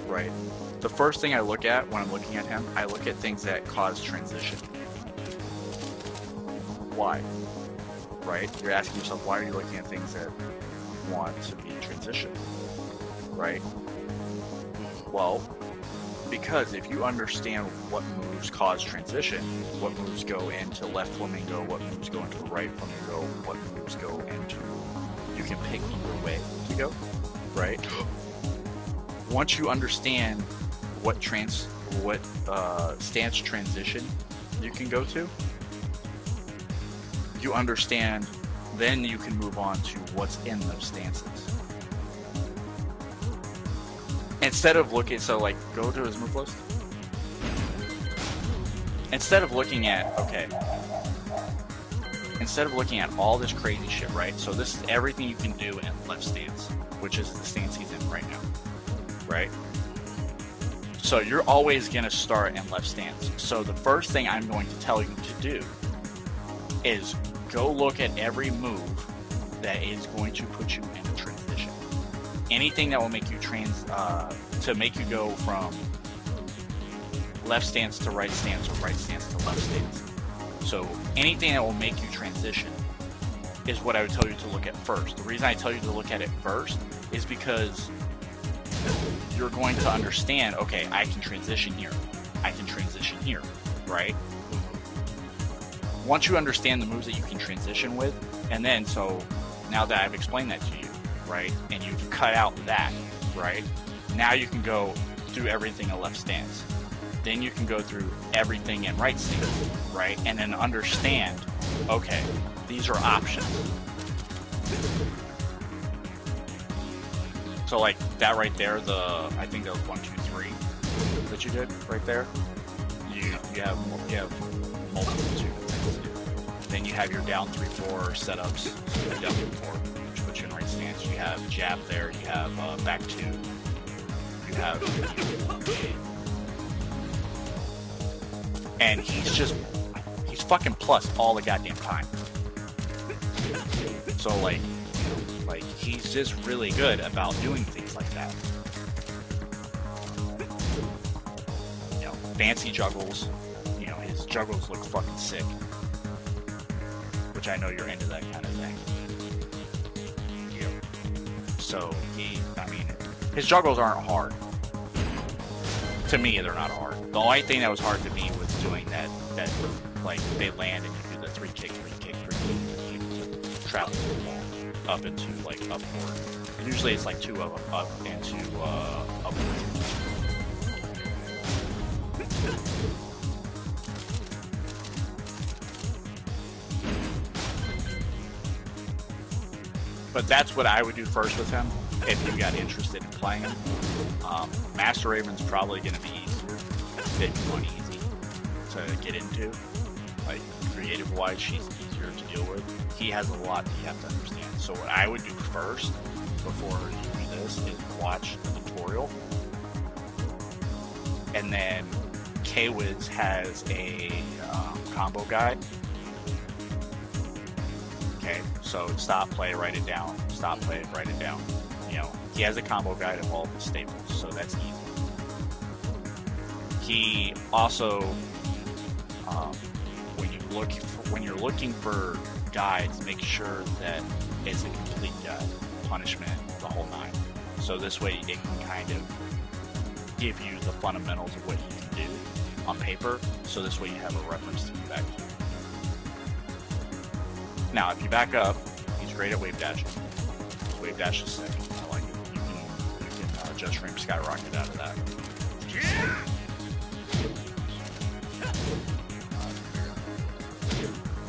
right? The first thing I look at when I'm looking at him, I look at things that cause transition. Why? Right? You're asking yourself, why are you looking at things that want to be transition? Right? Well, because if you understand what moves cause transition, what moves go into left flamingo, what moves go into right flamingo, what moves go into, you can pick either way to go, right? Once you understand what stance transition you can go to, you understand, then you can move on to what's in those stances. Instead of looking, so like, go to his move list. Instead of looking at, instead of looking at all this crazy shit, right? So this is everything you can do in left stance, which is the stance he's in right now, right? So you're always going to start in left stance. So the first thing I'm going to tell you to do is go look at every move that is going to put you in a transition. Anything that will make you to make you go from left stance to right stance or right stance to left stance. So anything that will make you transition is what I would tell you to look at first. The reason I tell you to look at it first is because you're going to understand, okay, I can transition here. I can transition here, right? Once you understand the moves that you can transition with, and then, so now that I've explained that to you, right, and you've cut out that, right, now you can go through everything in left stance. Then you can go through everything in right stance, right, and then understand, okay, these are options. So like that right there, I think that was 1, 2, 3 that you did right there. You have multiple 2 things to do. Then you have your down 3, 4 setups. So you have down 3, 4, which puts you in right stance. You have jab there. You have back 2. You have, and he's fucking plus all the goddamn time. So like he's just really good about doing things like that. You know, fancy juggles. You know, his juggles look fucking sick. Which I know you're into that kind of thing. You know, so his juggles aren't hard. To me, they're not hard. The only thing that was hard to me was doing that like they land and you do the 3 kick, 3 kick, 3 kick, travel the ball up into like upward. Usually it's like 2 of them up into upward. But that's what I would do first with him if you got interested in playing him. Master Raven's probably going to be easier. It's a bit more easy to get into. Like, creative-wise, she's easier to deal with. He has a lot that you have to understand. So what I would do first, before you do this, is watch the tutorial. And then K-Wiz has a combo guide. Okay, so stop, play, write it down. Stop, play, write it down. You know, he has a combo guide of all the staples, so that's easy. He also, when you're looking for guides, make sure that it's a complete guide, punishment, the whole 9. So this way it can kind of give you the fundamentals of what you can do on paper. So this way you have a reference to go back to. Now, if you back up, he's great at wave dashing. Wave dash is sick. I like it. You can just frame skyrocket out of that.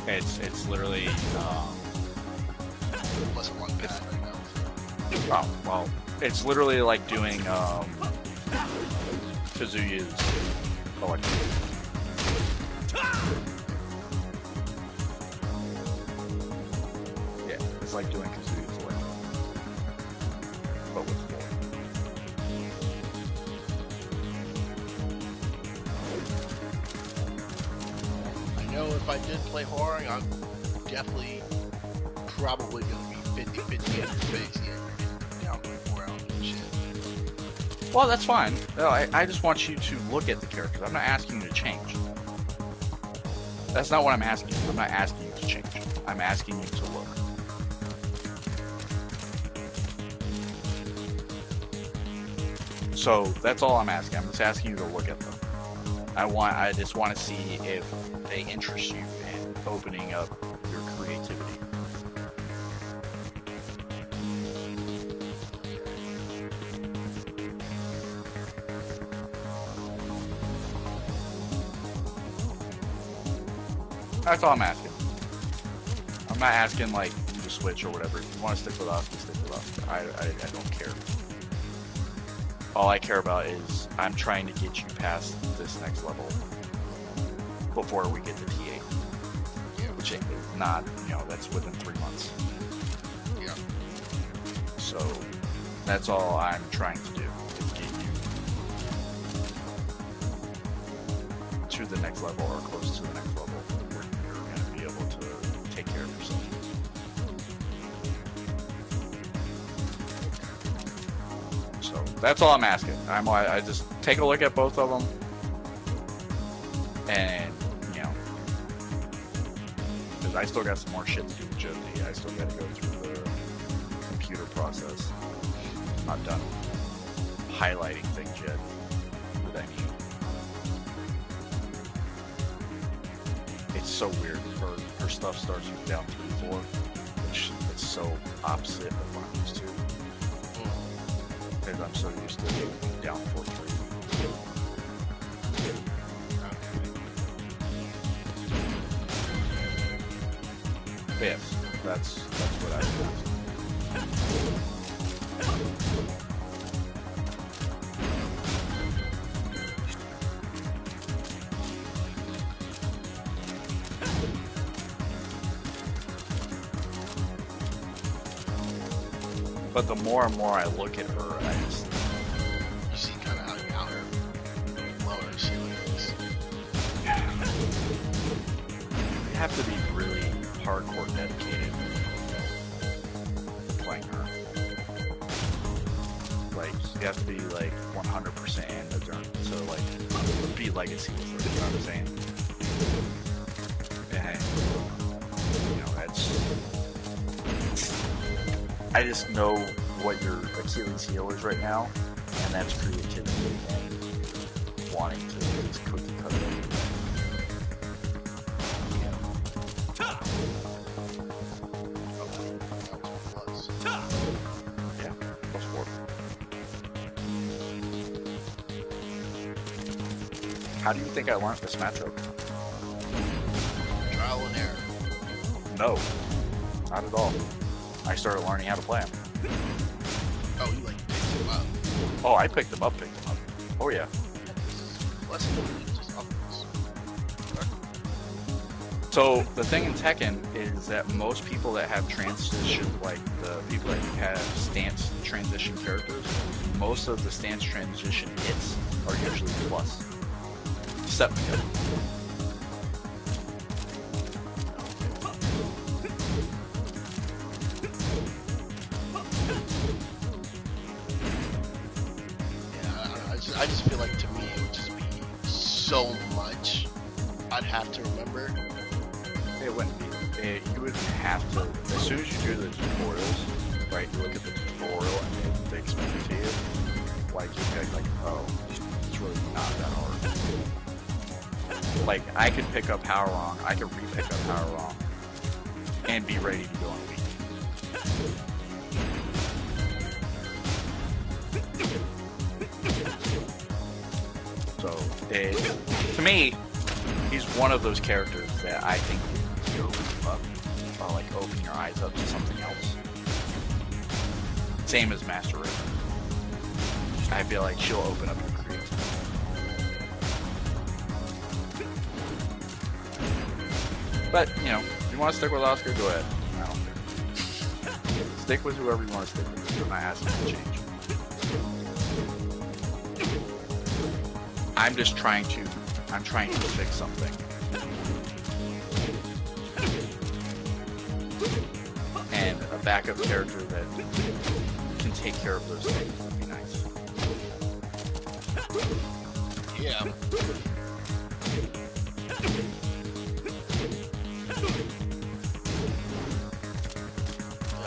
It's literally. Plus one pad right now. Oh well, it's literally like doing Kazuya's electric. Yeah, it's like doing Kazuya's electric, but with four. I know if I did play horror, I'm definitely probably gonna be 50-50 at the face. Yeah, down 4 hours and shit. Well, that's fine. No, I just want you to look at the characters. I'm not asking you to change. That's not what I'm asking. I'm not asking you to change. I'm asking you to look. So that's all I'm asking. I'm just asking you to look at them. I just want to see if they interest you in opening up your creativity. That's all I'm asking. I'm not asking like you to switch or whatever. If you want to stick with us, stick with us. I don't care. All I care about is I'm trying to get you past this next level before we get to T8. Yeah, Which is not, that's within 3 months. yeah. So that's all I'm trying to do is get you to the next level or close to the next level where you're going to be able to take care of yourself. So that's all I'm asking. I just take a look at both of them, and because I still got some more shit to do with Josie. I still got to go through the computer process. I'm not done highlighting things yet that I need. It's so weird. Her stuff starts with down 3-4, which is so opposite of what I'm used to. Because I'm so used to down 4-3. Yes, that's what I do. But the more and more I look at her, I just You see kind of how her lower ceiling is. you have to be really hardcore dedicated to playing her. Like, you have to be like 100% in the turn to like beat Legacy with her, you know what I'm saying? And that's I just know what your Achilles heel is right now, and that's creativity and wanting to just cookie cut it. Yeah, plus 4. How do you think I learned this matchup? Trial and error. No, not at all. I started learning how to play him. Oh, you like picked him up. Oh, I picked him up. Oh yeah. Less than just upwards. So the thing in Tekken is that most people that have transition, like the people that have stance transition characters, most of the stance transition hits are usually plus. Except Miguel. I just feel like to me it would just be so much I'd have to remember. It wouldn't be. You would have to, as soon as you do the tutorials, right, you look at the tutorial and they explain it to you, like, you're like, oh, it's really not that hard. Like, I could pick up Power Wrong, I could re-pick up Power Wrong and be ready to go in a week. So, to me, he's one of those characters that I think you open up, or like open your eyes up to something else. Same as Master Raven. I feel like she'll open up your creativity. But, you know, if you want to stick with Asuka, go ahead. I don't care. Stick with whoever you want to stick with. You're not asking to change. I'm trying to fix something. And a backup character that can take care of those things would be nice. Yeah.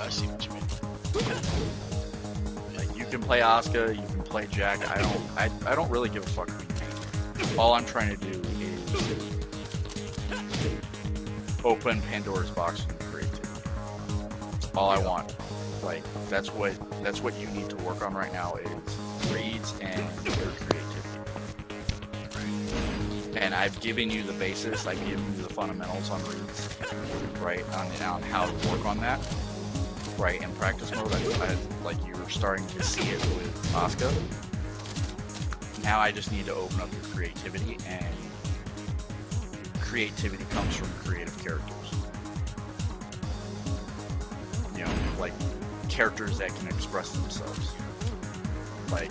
I see what you mean. Like, you can play Asuka, you can play Jack. I don't really give a fuck who you make. All I'm trying to do is open Pandora's box and creativity. All I want. Like, that's what you need to work on right now is reads and your creativity. And I've given you the basis, I've given you the fundamentals on reads, right? On how to work on that, right? In practice mode, like you were starting to see it with Asuka. Now I just need to open up your creativity, and creativity comes from creative characters. You know, like characters that can express themselves. Like,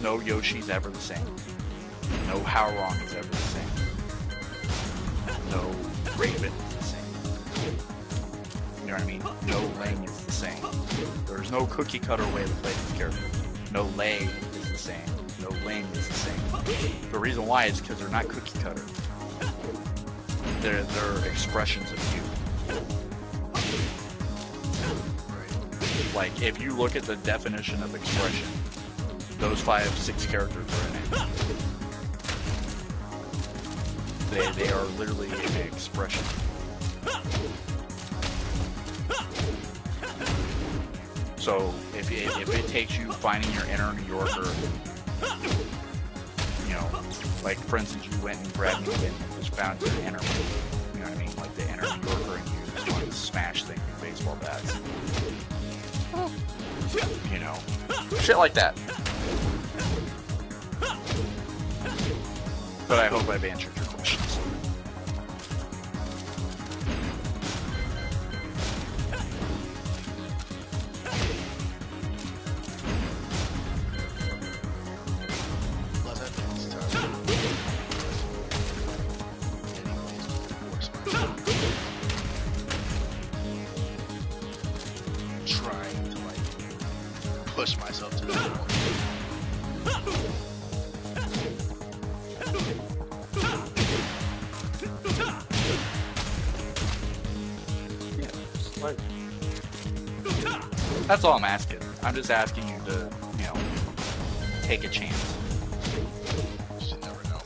no Yoshi's ever the same. No Howrong is ever the same. No Raven is the same. You know what I mean? No Ling is the same. There's no cookie cutter way to play these characters. No Lei is the same. No Ling is the same. The reason why is because they're not cookie cutter. They're expressions of you. Like, if you look at the definition of expression, those 5-6 characters are in it. They are literally an expression. So if it takes you finding your inner New Yorker, you know, like for instance, you went and grabbed me and just found your inner, you know what I mean, like the inner New Yorker, and you just want to smash things with baseball bats, you know, shit like that. But I hope I've answered your questions. Trying to like push myself to the point. Like, that's all I'm asking. I'm just asking you to, you know, take a chance. You never know.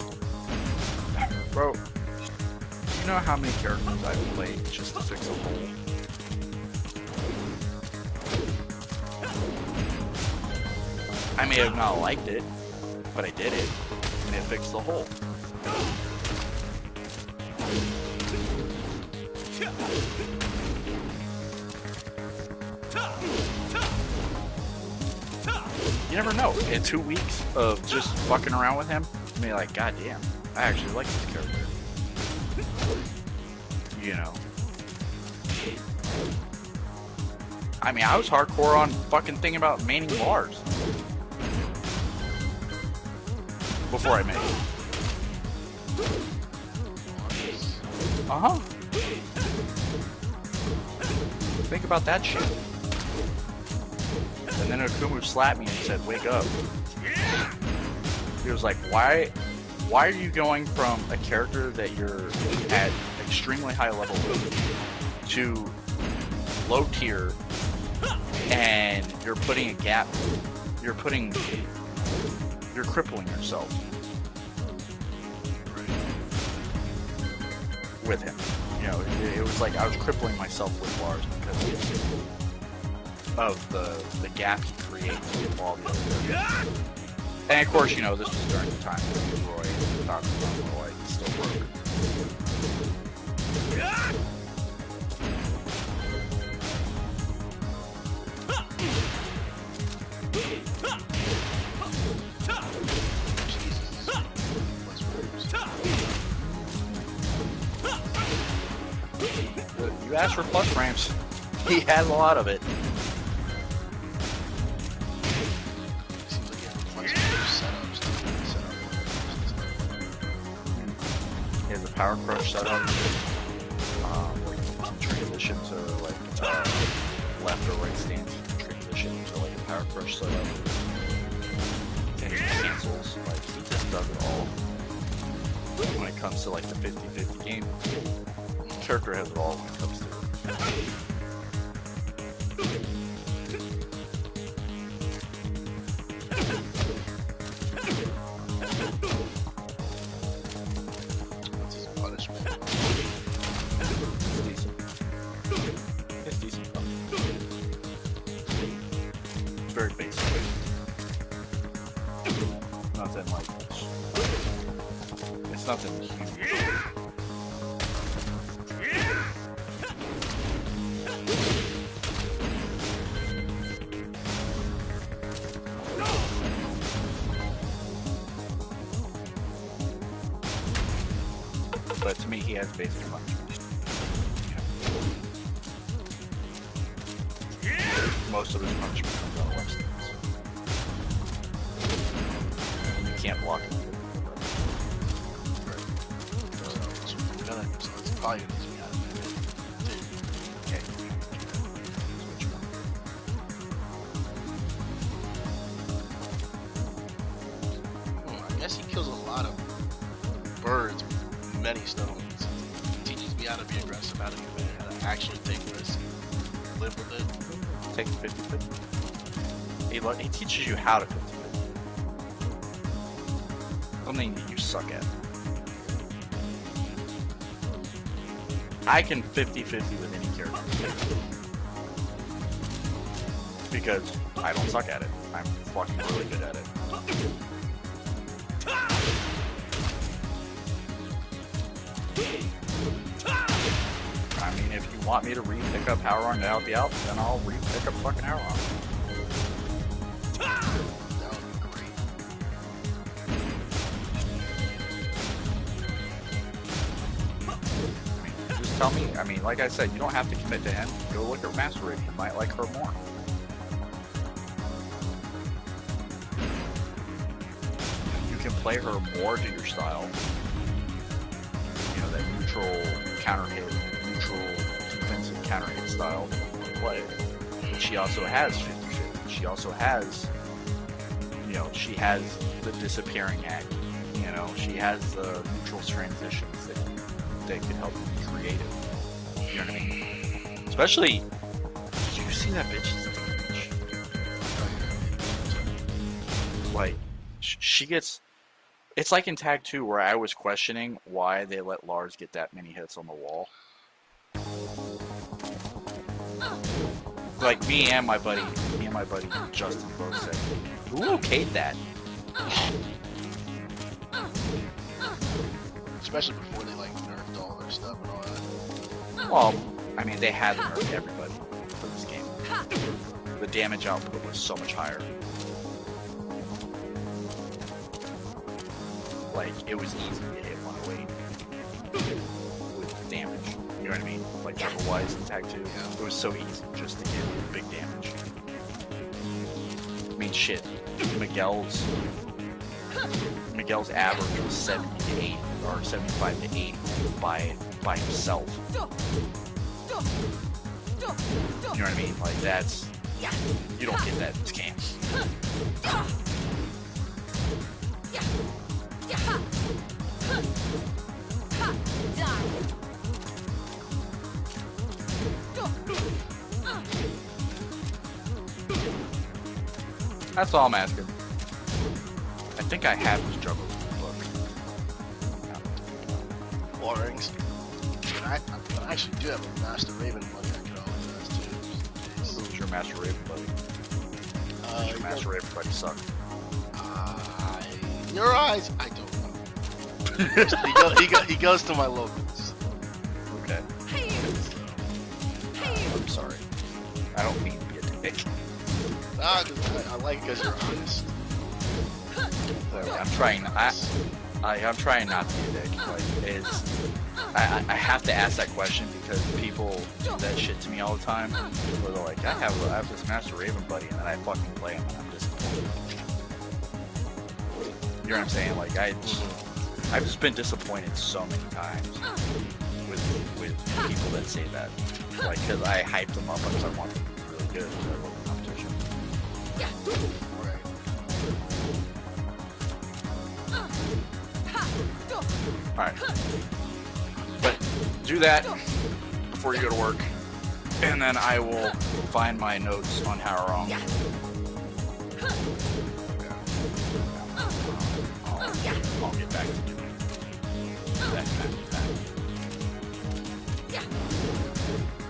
Bro, you know how many characters I've played just to fix a hole? I may have not liked it, but I did it, and it fixed the hole. You never know. In 2 weeks of just fucking around with him, I mean, like, goddamn, I actually like this character. You know. I mean, I was hardcore on fucking thinking about maining Lars before I made it. Uh-huh. Think about that shit. And then Akumu slapped me and said, "Wake up." He was like, why are you going from a character that you're at extremely high level with to low tier, and you're putting a gap, you're crippling yourself with him. you know, it was like I was crippling myself with Lars because of the gap he creates with all the other characters. And of course, you know, this was during the time when Roy thought Roy still broke. You asked for plus frames. He has a lot of it. Seems like you have flexible setups to set up. He has a power crush setup. Like you can transition to like left or right stance. You can transition to like a power crush setup. And he cancels. Like he just does it all. When it comes to like the 50-50 game, the character has it all when it comes to it. What's his punishment? It's decent though. It's very basic. Nothing like it's nothing huge. But to me, he has basic punishment. Most of his punishment comes on left stance. You can't block him. So it's probably gonna be out of it. Okay. I guess he kills a lot of birds with many stones. He teaches me how to be aggressive, how to be mad, how to actually take risks, live with it. Take 50-50. He teaches you how to 50-50. Something that you suck at. I can 50-50 with any character. Because I don't suck at it. I'm fucking really good at it. I mean, if you want me to re-pick up Power Arm to help you out, then I'll re-pick up fucking Power Arm. That would be great. Just tell me, I mean, like I said, you don't have to commit to him. Go look at Master Raid. You might like her more. You can play her more to your style. You know, that neutral counter hit, neutral defensive counter hit style play. But she also has 50-50. She also has, you know, she has the disappearing act. You know, she has the neutral transitions that could help you be creative. You know what I mean? Especially, did you see that bitch's damage? Like, she gets. It's like in Tag 2 where I was questioning why they let Lars get that many hits on the wall. Like me and my buddy Justin both said, who okayed that? Especially before they like nerfed all their stuff and all that. Well, I mean, they had to nerf everybody for this game. The damage output was so much higher. Like, it was easy to hit 108 with damage. You know what I mean? Like, triple-wise in Tag 2. It was so easy just to hit big damage. I mean, shit. Miguel's average was 70 to 80, or 75 to 80 by himself. You know what I mean? Like, that's... You don't get that in this game. That's all I'm asking. I think I have his juggle book. Warrings. I actually do have a Master Raven buddy I could always ask too. Who's your Master Raven buddy? Your Master Raven buddy suck. In your eyes, I don't know. he goes to my locals. Okay. I'm sorry. I don't mean to be a dick. Nah, 'cause I like it because you're honest. I'm trying not to be a dick. Like, I have to ask that question because people do that shit to me all the time. Where they're like, I have this Master Raven buddy, and then I fucking play him, and I'm disappointed. You know what I'm saying? Like, I've just been disappointed so many times with people that say that. Like, because I hyped them up because I want them to be really good. So I love the competition. Right. Alright. But do that before you go to work, and then I will find my notes on how wrong. I'll get back to doing that.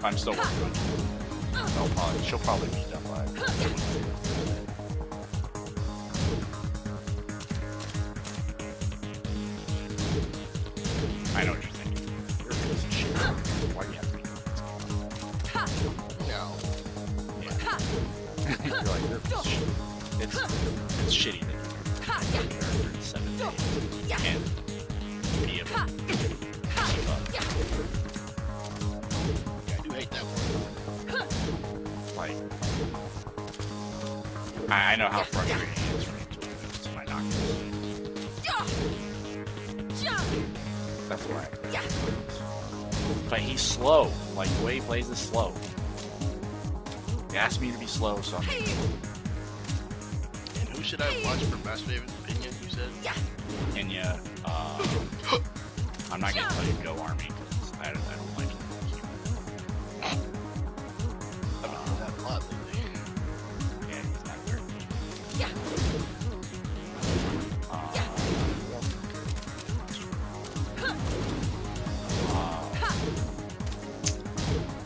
I'm still working on it. She'll probably be done by. I know what you're thinking. You're a piece of shit. Why do you have to be doing this? No. Yeah. You're like, you're a piece of shit. It's shitty that you're a character in 7 days. You can't be able to keep up. Yeah, I do hate that one. Like, I know how frustrating it is for me to lose to my knockouts. That's why. But he's slow. Like, the way he plays is slow. He asked me to be slow, so I'm... And who should I watch for Master Raven's opinion, you said? Kenya, I'm not gonna tell you go army, because I don't like it. I've been doing that a lot lately. Yeah, he's not very good.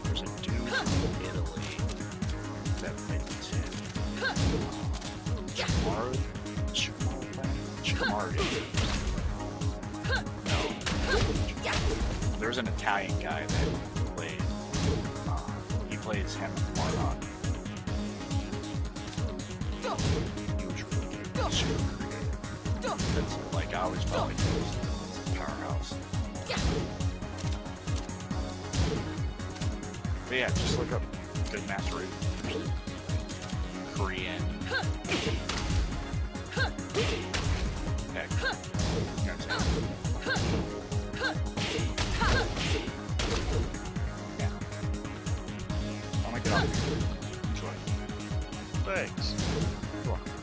There's a dude from Italy that played the two. Shikamaru? No. There's an Italian guy that played. He plays him in Mardon. He was really good. Super creative. That's like I always felt like he was a powerhouse. But yeah, just look up good Master Raven. Korean. Heck. You know what I'm saying? Yeah. I'm gonna get off. Enjoy. Thanks. You're welcome.